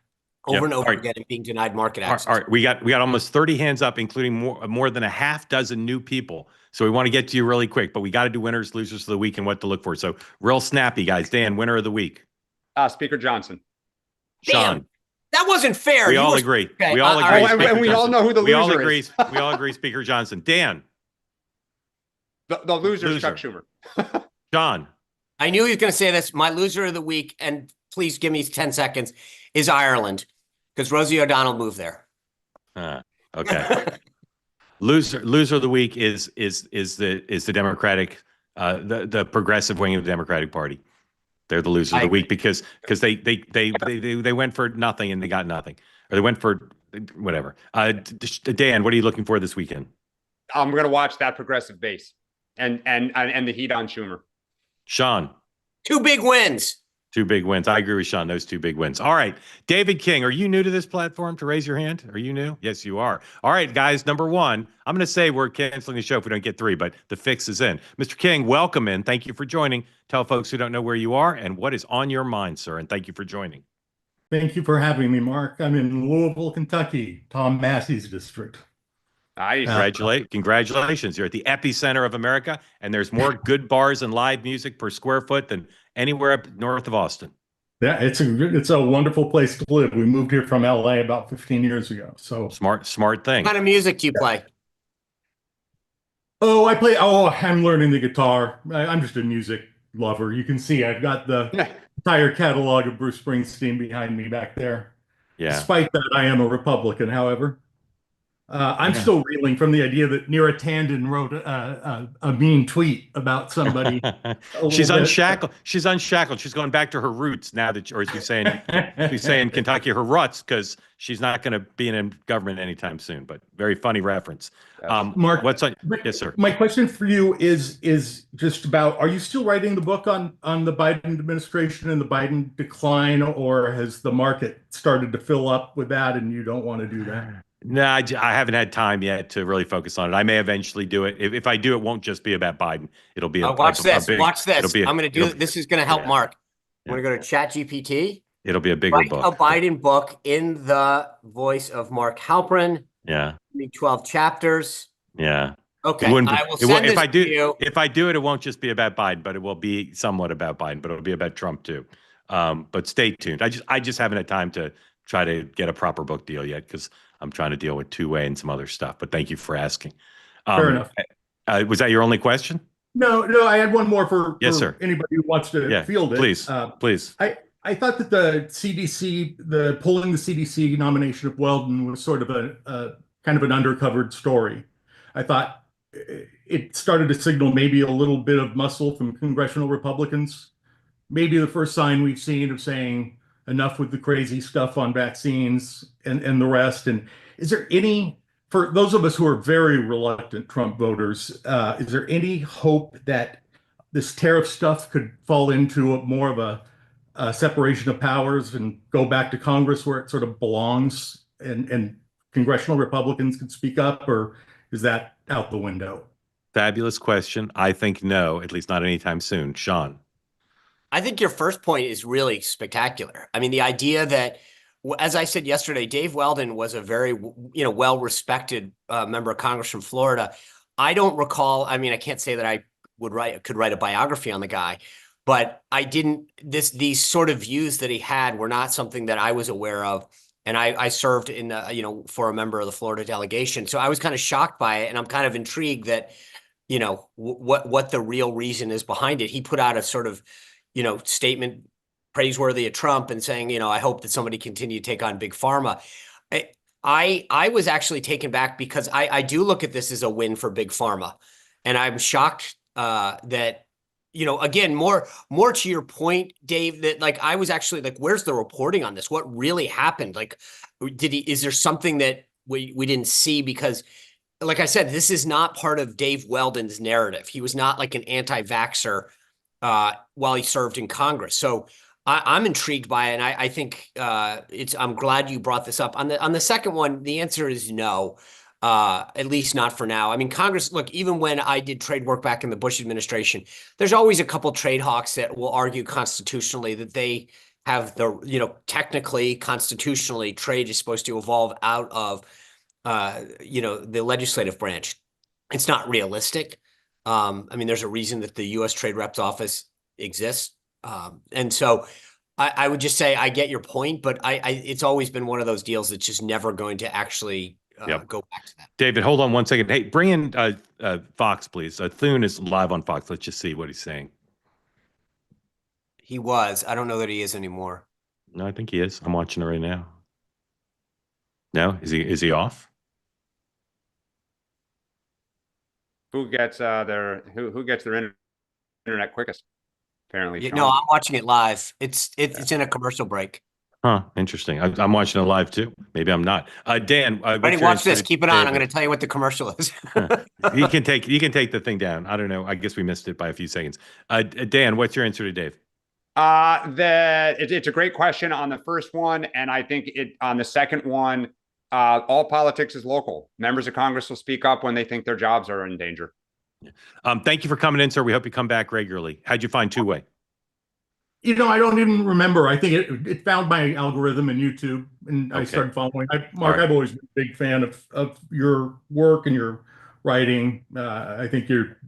over and over again and being denied market access. All right, we got almost 30 hands up, including more than a half dozen new people. So we want to get to you really quick, but we got to do winners, losers of the week, and what to look for. So real snappy, guys. Dan, winner of the week. Speaker Johnson. Sean. Damn, that wasn't fair. We all agree. Okay. We all agree. And we all know who the loser is. We all agree. Speaker Johnson. Dan. The loser is Chuck Schumer. John. I knew he was going to say this. My loser of the week, and please give me 10 seconds, is Ireland, because Rosie O'Donnell moved there. Okay. Loser of the week is the Democratic, the progressive wing of the Democratic Party. They're the loser of the week because they went for nothing and they got nothing, or they went for whatever. Dan, what are you looking for this weekend? I'm going to watch that progressive base and the heat on Schumer. Sean. 2 big wins. 2 big wins. I agree with Sean. Those 2 big wins. All right. David King, are you new to this platform to raise your hand? Are you new? Yes, you are. All right, guys. Number 1, I'm going to say we're canceling the show if we don't get 3, but the fix is in. Mr. King, welcome in. Thank you for joining. Tell folks who don't know where you are and what is on your mind, sir. And thank you for joining. Thank you for having me, Mark. I'm in Louisville, Kentucky, Tom Massey's district. Nice. Congratulations. You're at the epicenter of America, and there's more good bars and live music per square foot than anywhere up north of Austin. Yeah, it's a wonderful place to live. We moved here from LA about 15 years ago. So smart thing. What kind of music do you play? I'm learning the guitar. I'm just a music lover. You can see I've got the entire catalog of Bruce Springsteen behind me back there. Yeah. Despite that, I am a Republican, however. I'm still reeling from the idea that Neera Tanden wrote a mean tweet about somebody. She's unshackled. She's unshackled. She's going back to her roots now that, or she's saying Kentucky, her roots, because she's not going to be in government anytime soon. But very funny reference. Mark, what's on? Yes, sir. My question for you is just about: are you still writing the book on the Biden administration and the Biden decline, or has the market started to fill up with that, and you don't want to do that? No, I haven't had time yet to really focus on it. I may eventually do it. If I do, it won't just be about Biden. It'll be watch this. I'm going to do it. This is going to help Mark. I'm going to go to ChatGPT. It'll be a bigger book. A Biden book in the voice of Mark Halperin. Yeah. 12 chapters. Yeah. Okay. I will send this to you. If I do it, it won't just be about Biden, but it will be somewhat about Biden, but it'll be about Trump too. But stay tuned. I just haven't had time to try to get a proper book deal yet because I'm trying to deal with two-way and some other stuff, but thank you for asking. Fair enough. Was that your only question? No, I had one more for sir. Anybody who wants to field it. Please, please. I thought that the CDC, pulling the CDC nomination of Weldon was sort of a kind of an undercovered story. I thought it started to signal maybe a little bit of muscle from congressional Republicans. Maybe the first sign we've seen of saying enough with the crazy stuff on vaccines and the rest. And is there any, for those of us who are very reluctant Trump voters, is there any hope that this tariff stuff could fall into more of a separation of powers and go back to Congress where it sort of belongs and congressional Republicans could speak up, or is that out the window? Fabulous question. I think no, at least not anytime soon. Sean. I think your first point is really spectacular. I mean, the idea that, as I said yesterday, Dave Weldon was a very, well-respected member of Congress from Florida. I don't recall. I mean, I can't say that I could write a biography on the guy, but I didn't. These sort of views that he had were not something that I was aware of. And I served in, for a member of the Florida delegation, so I was kind of shocked by it, and I'm kind of intrigued that, what the real reason is behind it. He put out a sort of, statement praiseworthy of Trump and saying, I hope that somebody continue to take on big pharma. I was actually taken back because I do look at this as a win for big pharma, and I'm shocked that, again, more to your point, Dave, that like I was actually like, where's the reporting on this? What really happened? Like, is there something that we didn't see? Because, like I said, this is not part of Dave Weldon's narrative. He was not like an anti-vaxxer while he served in Congress. So I'm intrigued by it, and I think I'm glad you brought this up. On the second one, the answer is no, at least not for now. I mean, Congress, look, even when I did trade work back in the Bush administration, there's always a couple trade hawks that will argue constitutionally that they have technically, constitutionally, trade is supposed to evolve out of, the legislative branch. It's not realistic. I mean, there's a reason that the U.S. Trade Rep's office exists. And so I would just say I get your point, but it's always been one of those deals that's just never going to actually go back to that. David, hold on one second. Hey, bring in Fox, please. Thune is live on Fox. Let's just see what he's saying. He was. I don't know that he is anymore. No, I think he is. I'm watching it right now. No, is he off? Who gets who gets their internet quickest? Apparently, No, I'm watching it live. It's in a commercial break. Huh? Interesting. I'm watching it live too. Maybe I'm not. Dan, ready? Watch this. Keep it on. I'm going to tell you what the commercial is. You can take the thing down. I don't know. I guess we missed it by a few seconds. Dan, what's your answer to Dave? It's a great question on the first one, and I think on the second one, all politics is local. Members of Congress will speak up when they think their jobs are in danger. Thank you for coming in, sir. We hope you come back regularly. How'd you find two-way? I don't even remember. I think it found my algorithm in YouTube, and I started following. Mark, I've always been a big fan of your work and your writing. I think you're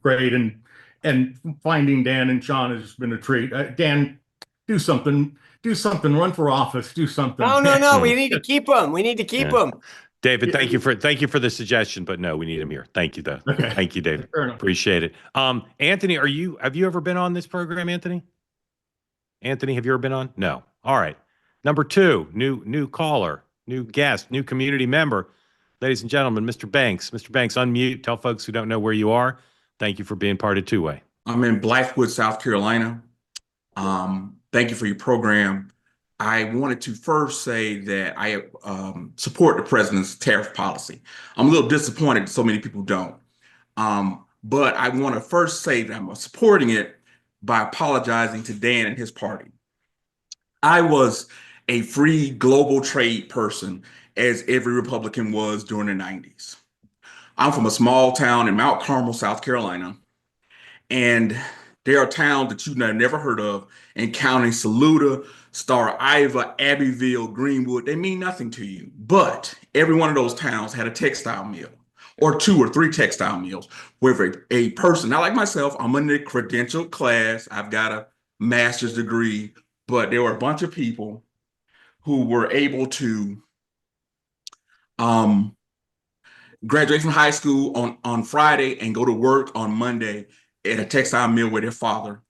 great, and finding Dan and Sean has been a treat. Dan, do something, run for office, do something. No. We need to keep them. David, thank you for the suggestion, but no, we need him here. Thank you, though. Okay. Thank you, David. Appreciate it. Anthony, have you ever been on this program, Anthony? Anthony, have you ever been on? No. All right. Number two, new caller, new guest, new community member. Ladies and gentlemen, Mr. Banks. Mr. Banks, unmute. Tell folks who don't know where you are. Thank you for being part of Two-Way. I'm in Blythewood, South Carolina. Thank you for your program. I wanted to first say that I support the president's tariff policy. I'm a little disappointed so many people don't. But I want to first say that I'm supporting it by apologizing to Dan and his party. I was a free global trade person, as every Republican was during the 90s. I'm from a small town in Mount Carmel, South Carolina, and there are towns that you've never heard of in County Saluda, Star Iva, Abbeville, Greenwood. They mean nothing to you, but every one of those towns had a textile mill, or 2 or 3 textile mills, where a person, not like myself, I'm in the credentialed class, I've got a master's degree, but there were a bunch of people who were able to graduate from high school on Friday and go to work on Monday at a textile mill where their father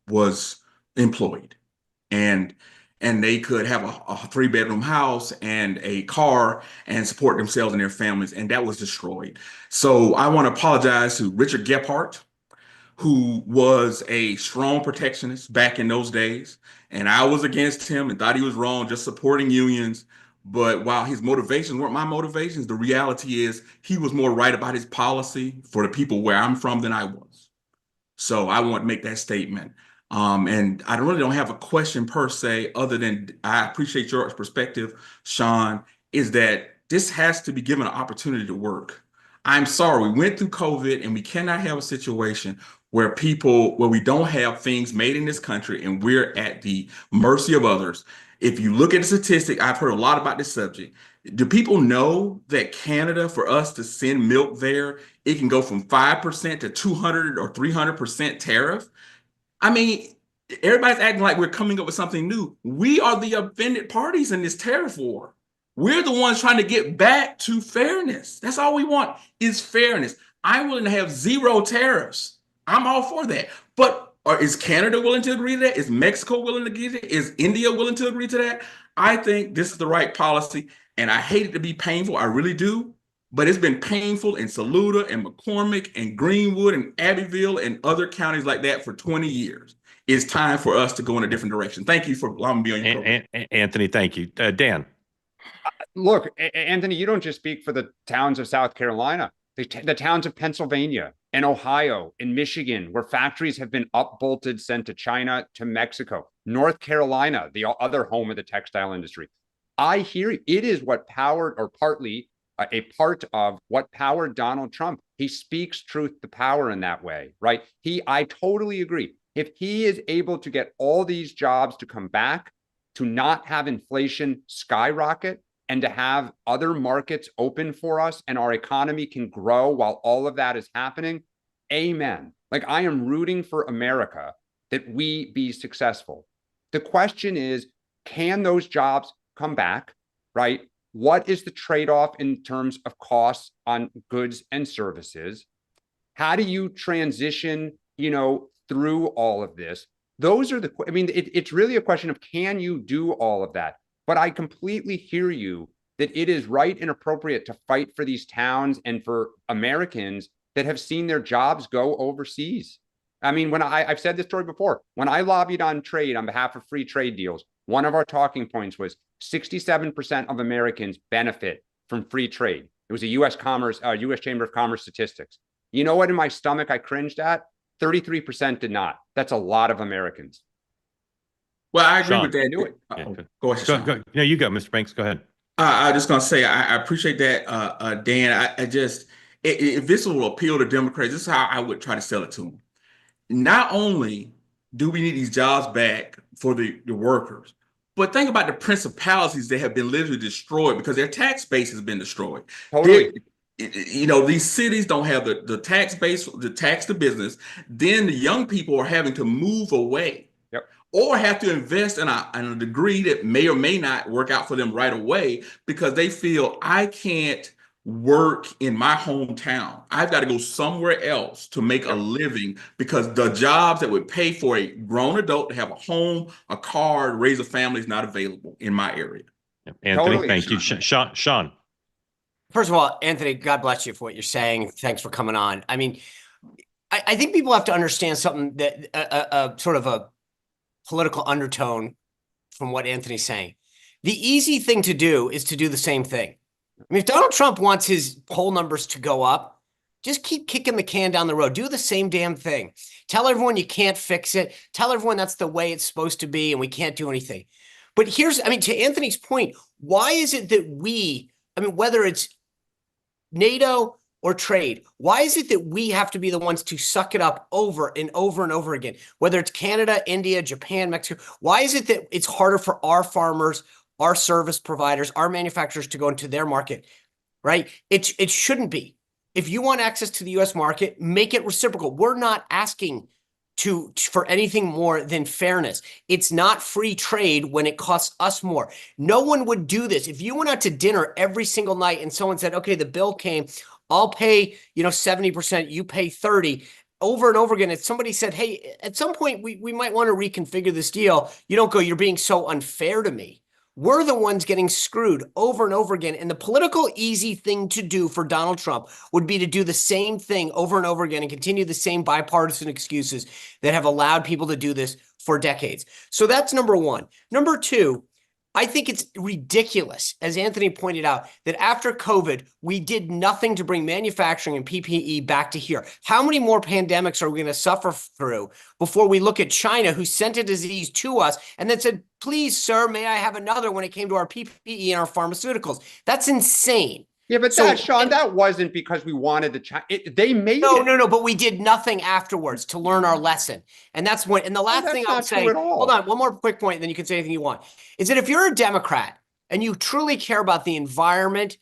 was employed. And they could have a 3-bedroom house and a car and support themselves and their families, and that was destroyed. So I want to apologize to Richard Gephardt, who was a strong protectionist back in those days. And I was against him and thought he was wrong, just supporting unions. But while his motivations weren't my motivations, the reality is he was more right about his policy for the people where I'm from than I was. So I want to make that statement. And I really don't have a question per se, other than I appreciate your perspective, Sean, is that this has to be given an opportunity to work. I'm sorry, we went through COVID and we cannot have a situation where we don't have things made in this country and we're at the mercy of others. If you look at the statistic, I've heard a lot about this subject. Do people know that Canada, for us to send milk there, it can go from 5% to 200 or 300% tariff? I mean, everybody's acting like we're coming up with something new. We are the offended parties in this tariff war. We're the ones trying to get back to fairness. That's all we want is fairness. I'm willing to have 0 tariffs. I'm all for that. But is Canada willing to agree to that? Is Mexico willing to agree to that? Is India willing to agree to that? I think this is the right policy, and I hate it to be painful. I really do. But it's been painful in Saluda and McCormick and Greenwood and Abbeville and other counties like that for 20 years. It's time for us to go in a different direction. Thank you for allowing me to be on your program. Anthony, thank you. Dan. Look, Anthony, you don't just speak for the towns of South Carolina, the towns of Pennsylvania and Ohio and Michigan, where factories have been upbolted, sent to China, to Mexico, North Carolina, the other home of the textile industry. I hear it is what powered, or partly a part of what powered Donald Trump. He speaks truth to power in that way, right? I totally agree. If he is able to get all these jobs to come back, to not have inflation skyrocket, and to have other markets open for us and our economy can grow while all of that is happening, amen. Like, I am rooting for America that we be successful. The question is, can those jobs come back, right? What is the trade-off in terms of costs on goods and services? How do you transition, through all of this? Those are it's really a question of, can you do all of that? But I completely hear you that it is right and appropriate to fight for these towns and for Americans that have seen their jobs go overseas. I mean, I've said this story before, when I lobbied on trade on behalf of free trade deals, one of our talking points was 67% of Americans benefit from free trade. It was a U.S. Chamber of Commerce statistics. You know what, in my stomach I cringed at? 33% did not. That's a lot of Americans. Well, I agree Sean. with that. Do it. Go ahead. Go. No, you go, Mr. Banks. Go ahead. I was just going to say, I appreciate that, Dan. If this will appeal to Democrats, this is how I would try to sell it to them. Not only do we need these jobs back for the workers, but think about the principalities that have been literally destroyed because their tax base has been destroyed. Totally. These cities don't have the tax base, the tax to business. Then the young people are having to move away. Yep. Or have to invest in a degree that may or may not work out for them right away because they feel, I can't work in my hometown. I've got to go somewhere else to make a living because the jobs that would pay for a grown adult to have a home, a car, to raise a family is not available in my area. Anthony, Totally. thank you. Sean. First of all, Anthony, God bless you for what you're saying. Thanks for coming on. I mean, I think people have to understand something that sort of a political undertone from what Anthony's saying. The easy thing to do is to do the same thing. I mean, if Donald Trump wants his poll numbers to go up, just keep kicking the can down the road. Do the same damn thing. Tell everyone you can't fix it. Tell everyone that's the way it's supposed to be and we can't do anything. But to Anthony's point, why is it that whether it's NATO or trade, why is it that we have to be the ones to suck it up over and over and over again? Whether it's Canada, India, Japan, Mexico, why is it that it's harder for our farmers, our service providers, our manufacturers to go into their market, right? It shouldn't be. If you want access to the U.S. market, make it reciprocal. We're not asking for anything more than fairness. It's not free trade when it costs us more. No one would do this. If you went out to dinner every single night and someone said, okay, the bill came, I'll pay, 70%, you pay 30%, over and over again. If somebody said, hey, at some point we might want to reconfigure this deal, you don't go, you're being so unfair to me. We're the ones getting screwed over and over again. And the political easy thing to do for Donald Trump would be to do the same thing over and over again and continue the same bipartisan excuses that have allowed people to do this for decades. So that's number one. Number two, I think it's ridiculous, as Anthony pointed out, that after COVID, we did nothing to bring manufacturing and PPE back to here. How many more pandemics are we going to suffer through before we look at China, who sent a disease to us and then said, please, sir, may I have another when it came to our PPE and our pharmaceuticals? That's insane. Yeah, but So- Sean, that wasn't because we wanted they made No, it. no, but we did nothing afterwards to learn our lesson. And that's when, and the last that's thing not I'll say, true at all. hold on, one more quick point, and then you can say anything you want, is that if you're a Democrat and you truly care about the environment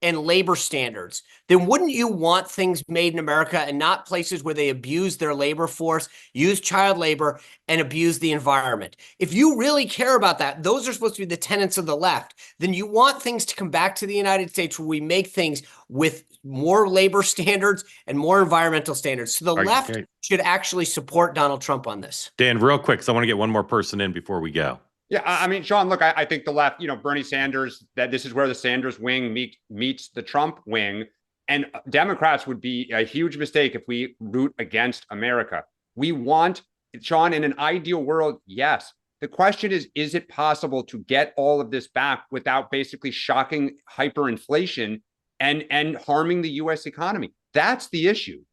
and labor standards, then wouldn't you want things made in America and not places where they abuse their labor force, use child labor, and abuse the environment? If you really care about that, those are supposed to be the tenets of the left, then you want things to come back to the United States where we make things with more labor standards and more environmental standards. So the left should actually support Donald Trump on this. Dan, real quick, so I want to get one more person in before we go. Yeah, I mean, Sean, look, I think the left, Bernie Sanders, that this is where the Sanders wing meets the Trump wing. And Democrats would be a huge mistake if we root against America. We want, Sean, in an ideal world, yes. The question is it possible to get all of this back without basically shocking hyperinflation and harming the U.S. economy? That's the issue,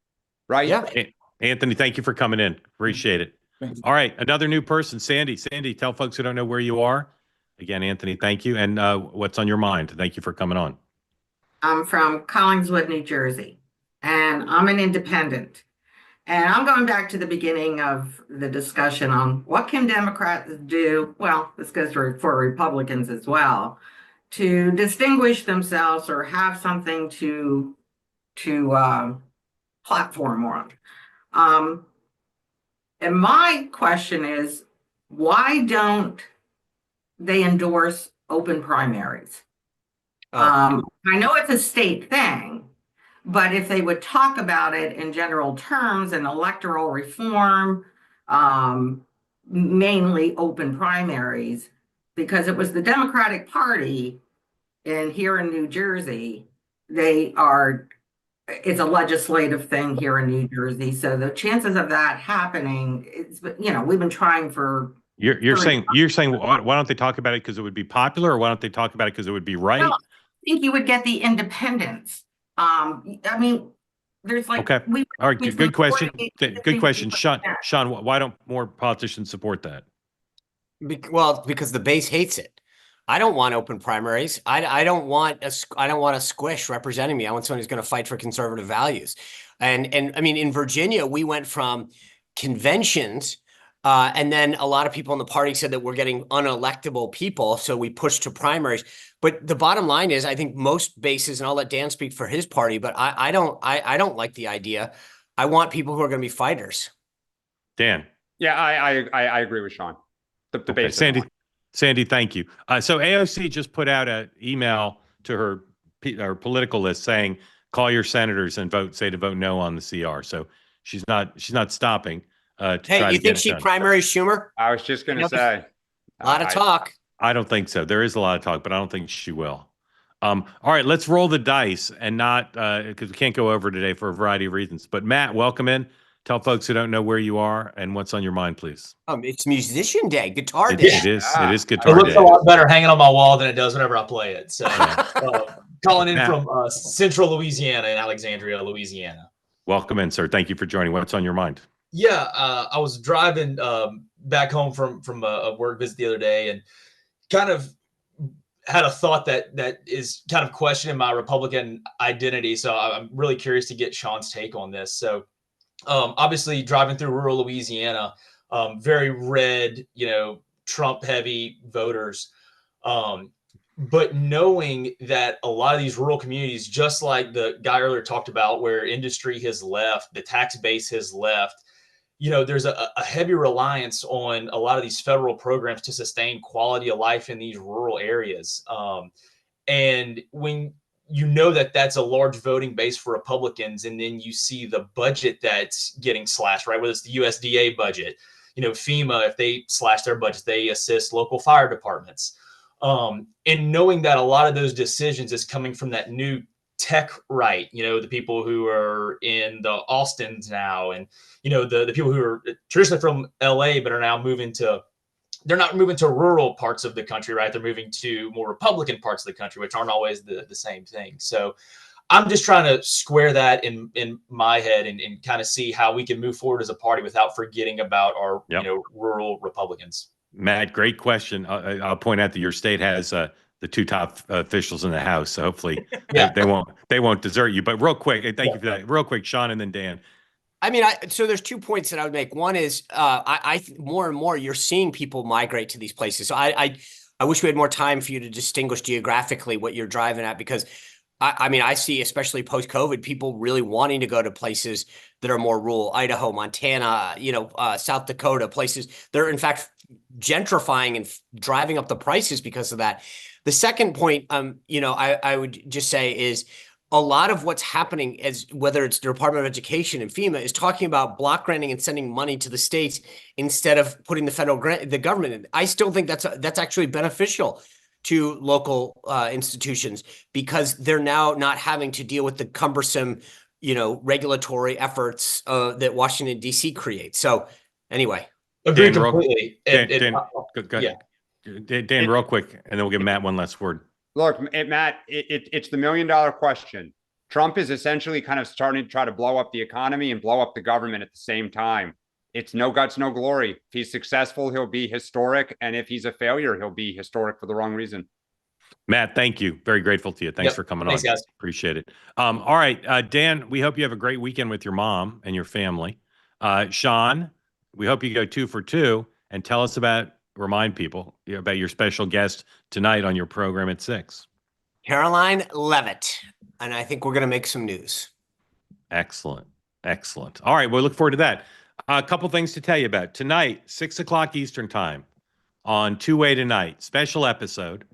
right? Yeah. Anthony, thank you for coming in. Appreciate it. All right, another new person, Sandy. Sandy, tell folks who don't know where you are. Again, Anthony, thank you. And what's on your mind? Thank you for coming on. I'm from Collingswood, New Jersey, and I'm an independent. And I'm going back to the beginning of the discussion on what can Democrats do, well, this goes for Republicans as well, to distinguish themselves or have something to platform on. And my question is, why don't they endorse open primaries? I know it's a state thing, but if they would talk about it in general terms and electoral reform, mainly open primaries, because it was the Democratic Party here in New Jersey, it's a legislative thing here in New Jersey. So the chances of that happening, we've been trying for. You're saying why don't they talk about it because it would be popular, or why don't they talk about it because it would be right? Well, I think you would get the independents. I mean, there's like okay. All right, good question. Good question, Sean. Why don't more politicians support that? Well, because the base hates it. I don't want open primaries. I don't want a squish representing me. I want someone who's going to fight for conservative values. And I mean, in Virginia, we went from conventions, and then a lot of people in the party said that we're getting unelectable people, so we pushed to primaries. But the bottom line is, I think most bases, and I'll let Dan speak for his party, but I don't like the idea. I want people who are going to be fighters. Dan. Yeah, I agree with Sean. The base. Sandy, thank you. So AOC just put out an email to her political list saying, call your senators and say to vote no on the CR. So she's not stopping. Hey, you think she primaries Schumer? I was just going to say. A lot of talk. I don't think so. There is a lot of talk, but I don't think she will. All right, let's roll the dice and not, because we can't go over today for a variety of reasons. But Matt, welcome in. Tell folks who don't know where you are and what's on your mind, please. It's musician day, guitar day. It is guitar day. It looks a lot better hanging on my wall than it does whenever I play it. So calling in from central Louisiana in Alexandria, Louisiana. Welcome in, sir. Thank you for joining. What's on your mind? Yeah, I was driving back home from a work visit the other day and kind of had a thought that is kind of questioning my Republican identity. So I'm really curious to get Sean's take on this. So obviously driving through rural Louisiana, very red, Trump heavy voters. But knowing that a lot of these rural communities, just like the guy earlier talked about, where industry has left, the tax base has left, there's a heavy reliance on a lot of these federal programs to sustain quality of life in these rural areas. And when that's a large voting base for Republicans, and then you see the budget that's getting slashed, right? Whether it's the USDA budget, FEMA, if they slash their budgets, they assist local fire departments. And knowing that a lot of those decisions is coming from that new tech right, the people who are in the Austins now, and, the people who are traditionally from LA, but are now moving to they're not moving to rural parts of the country, right? They're moving to more Republican parts of the country, which aren't always the same thing. So I'm just trying to square that in my head and kind of see how we can move forward as a party without forgetting about our rural Republicans. Matt, great question. I'll point out that your state has the two top officials in the House, so hopefully they won't desert you. But real quick, thank you for that. Real quick, Sean, and then Dan. I mean, so there's 2 points that I would make. One is, I more and more you're seeing people migrate to these places. So I wish we had more time for you to distinguish geographically what you're driving at, because I mean, I see, especially post-COVID, people really wanting to go to places that are more rural, Idaho, Montana, South Dakota, places. They're in fact gentrifying and driving up the prices because of that. The second point, I would just say is, a lot of what's happening, as whether it's the Department of Education and FEMA, is talking about block granting and sending money to the states instead of putting the government in. I still think that's actually beneficial to local institutions, because they're now not having to deal with the cumbersome, regulatory efforts that Washington, D.C. creates. So anyway. Agree Dan, completely. Go ahead. Dan, real quick, and then we'll give Matt one last word. Look, Matt, it's the $1 million question. Trump is essentially kind of starting to try to blow up the economy and blow up the government at the same time. It's no guts, no glory. If he's successful, he'll be historic. And if he's a failure, he'll be historic for the wrong reason. Matt, thank you. Very grateful to you. Thanks for coming on. Guys. Appreciate it. All right, Dan, we hope you have a great weekend with your mom and your family. Sean, we hope you go 2 for 2 and tell us remind people about your special guest tonight on your program at 6. Caroline Levitt. And I think we're going to make some news. Excellent. All right, we'll look forward to that. A couple things to tell you about. Tonight, 6 o'clock Eastern time on Two-Way Tonight, special episode.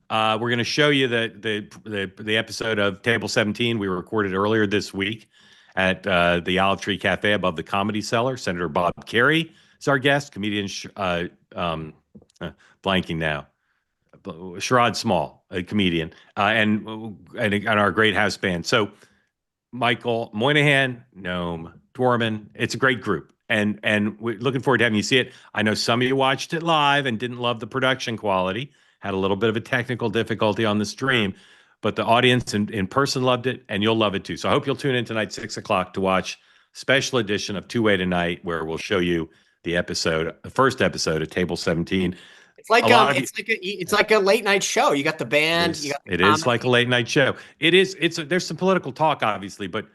We're going to show you the episode of Table 17 we recorded earlier this week at the Olive Tree Cafe above the Comedy Cellar. Senator Bob Kerrey is our guest, comedian blanking now. Sherrod Small, a comedian, and our great house band. So Michael Moynihan, Noam Dworman, it's a great group. And we're looking forward to having you see it. I know some of you watched it live and didn't love the production quality, had a little bit of a technical difficulty on the stream, but the audience in person loved it, and you'll love it too. So I hope you'll tune in tonight, 6 o'clock, to watch special edition of Two-Way Tonight, where we'll show you the first episode of Table 17. It's like a late night show. You got the band. It is like a late night show. There's some political talk, obviously, but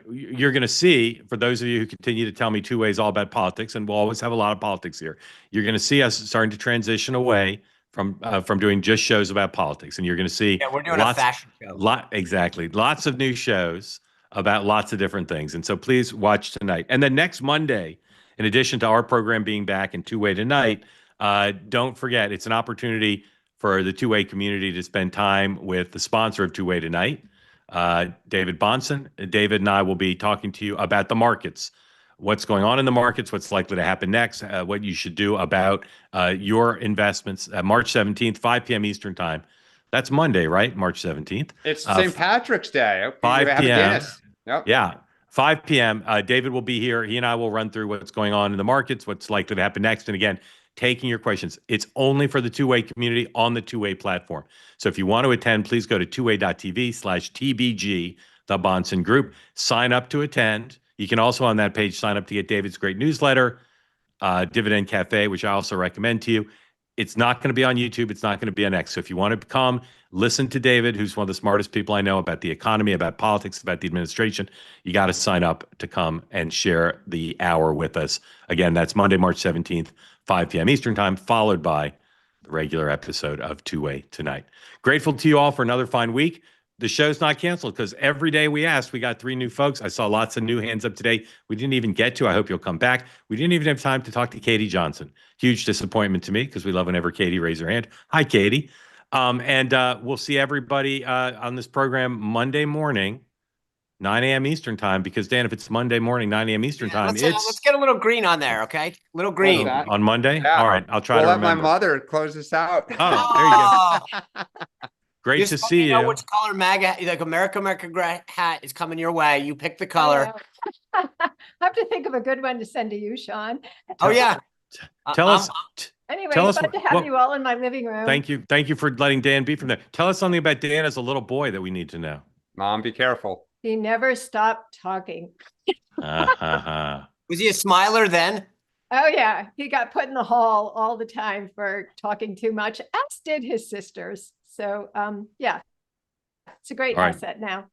you're going to see, for those of you who continue to tell me Two-Way is all about politics, and we'll always have a lot of politics here, you're going to see us starting to transition away from doing just shows about politics, and you're going to see we're doing a fashion show. Exactly, lots of new shows about lots of different things, and so please watch tonight. And then next Monday, in addition to our program being back in Two-Way Tonight, don't forget, it's an opportunity for the Two-Way community to spend time with the sponsor of Two-Way Tonight, David Bonson. David and I will be talking to you about the markets, what's going on in the markets, what's likely to happen next, what you should do about your investments. March 17th, 5 p.m. Eastern time. That's Monday, right? March 17th. It's St. Patrick's Day. 5 p.m. Yep. Yeah. 5 p.m. David will be here. He and I will run through what's going on in the markets, what's likely to happen next. And again, taking your questions. It's only for the Two-Way community on the Two-Way platform. So if you want to attend, please go to tway.tv/TBG, the Bonson Group. Sign up to attend. You can also on that page sign up to get David's great newsletter, Dividend Cafe, which I also recommend to you. It's not going to be on YouTube. It's not going to be on X. So if you want to come listen to David, who's one of the smartest people I know about the economy, about politics, about the administration, you got to sign up to come and share the hour with us. Again, that's Monday, March 17th, 5 p.m. Eastern time, followed by the regular episode of Two-Way Tonight. Grateful to you all for another fine week. The show's not canceled because every day we asked, we got 3 new folks. I saw lots of new hands up today. We didn't even get to. I hope you'll come back. We didn't even have time to talk to Katie Johnson. Huge disappointment to me because we love whenever Katie raises her hand. Hi, Katie. And we'll see everybody on this program Monday morning, 9 a.m. Eastern time. Because, Dan, if it's Monday morning, 9 a.m. Eastern time, let's get a little green on there, okay? Little green. On Monday? Yeah. All right. I'll try to remember. Let my mother close this out. Oh, there you go. Great to see you. Know which color MAGA, like America hat is coming your way. You pick the color. I have to think of a good one to send to you, Sean. Oh, yeah. Tell us Anyway, Tell us fun to what- have you all in my living room. Thank you. Thank you for letting Dan be from there. Tell us something about Dan as a little boy that we need to know. Mom, be careful. He never stopped talking. Was he a smiler then? Oh yeah, he got put in the hall all the time for talking too much, as did his sisters. So yeah, it's a great All right. asset now.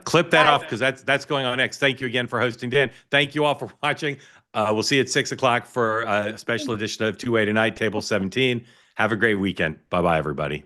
Clip that Bye. off because that's going on next. Thank you again for hosting, Dan. Thank you all for watching. We'll see you at 6 o'clock for a special edition of Two Way Tonight, Table 17. Have a great weekend. Bye-bye, everybody.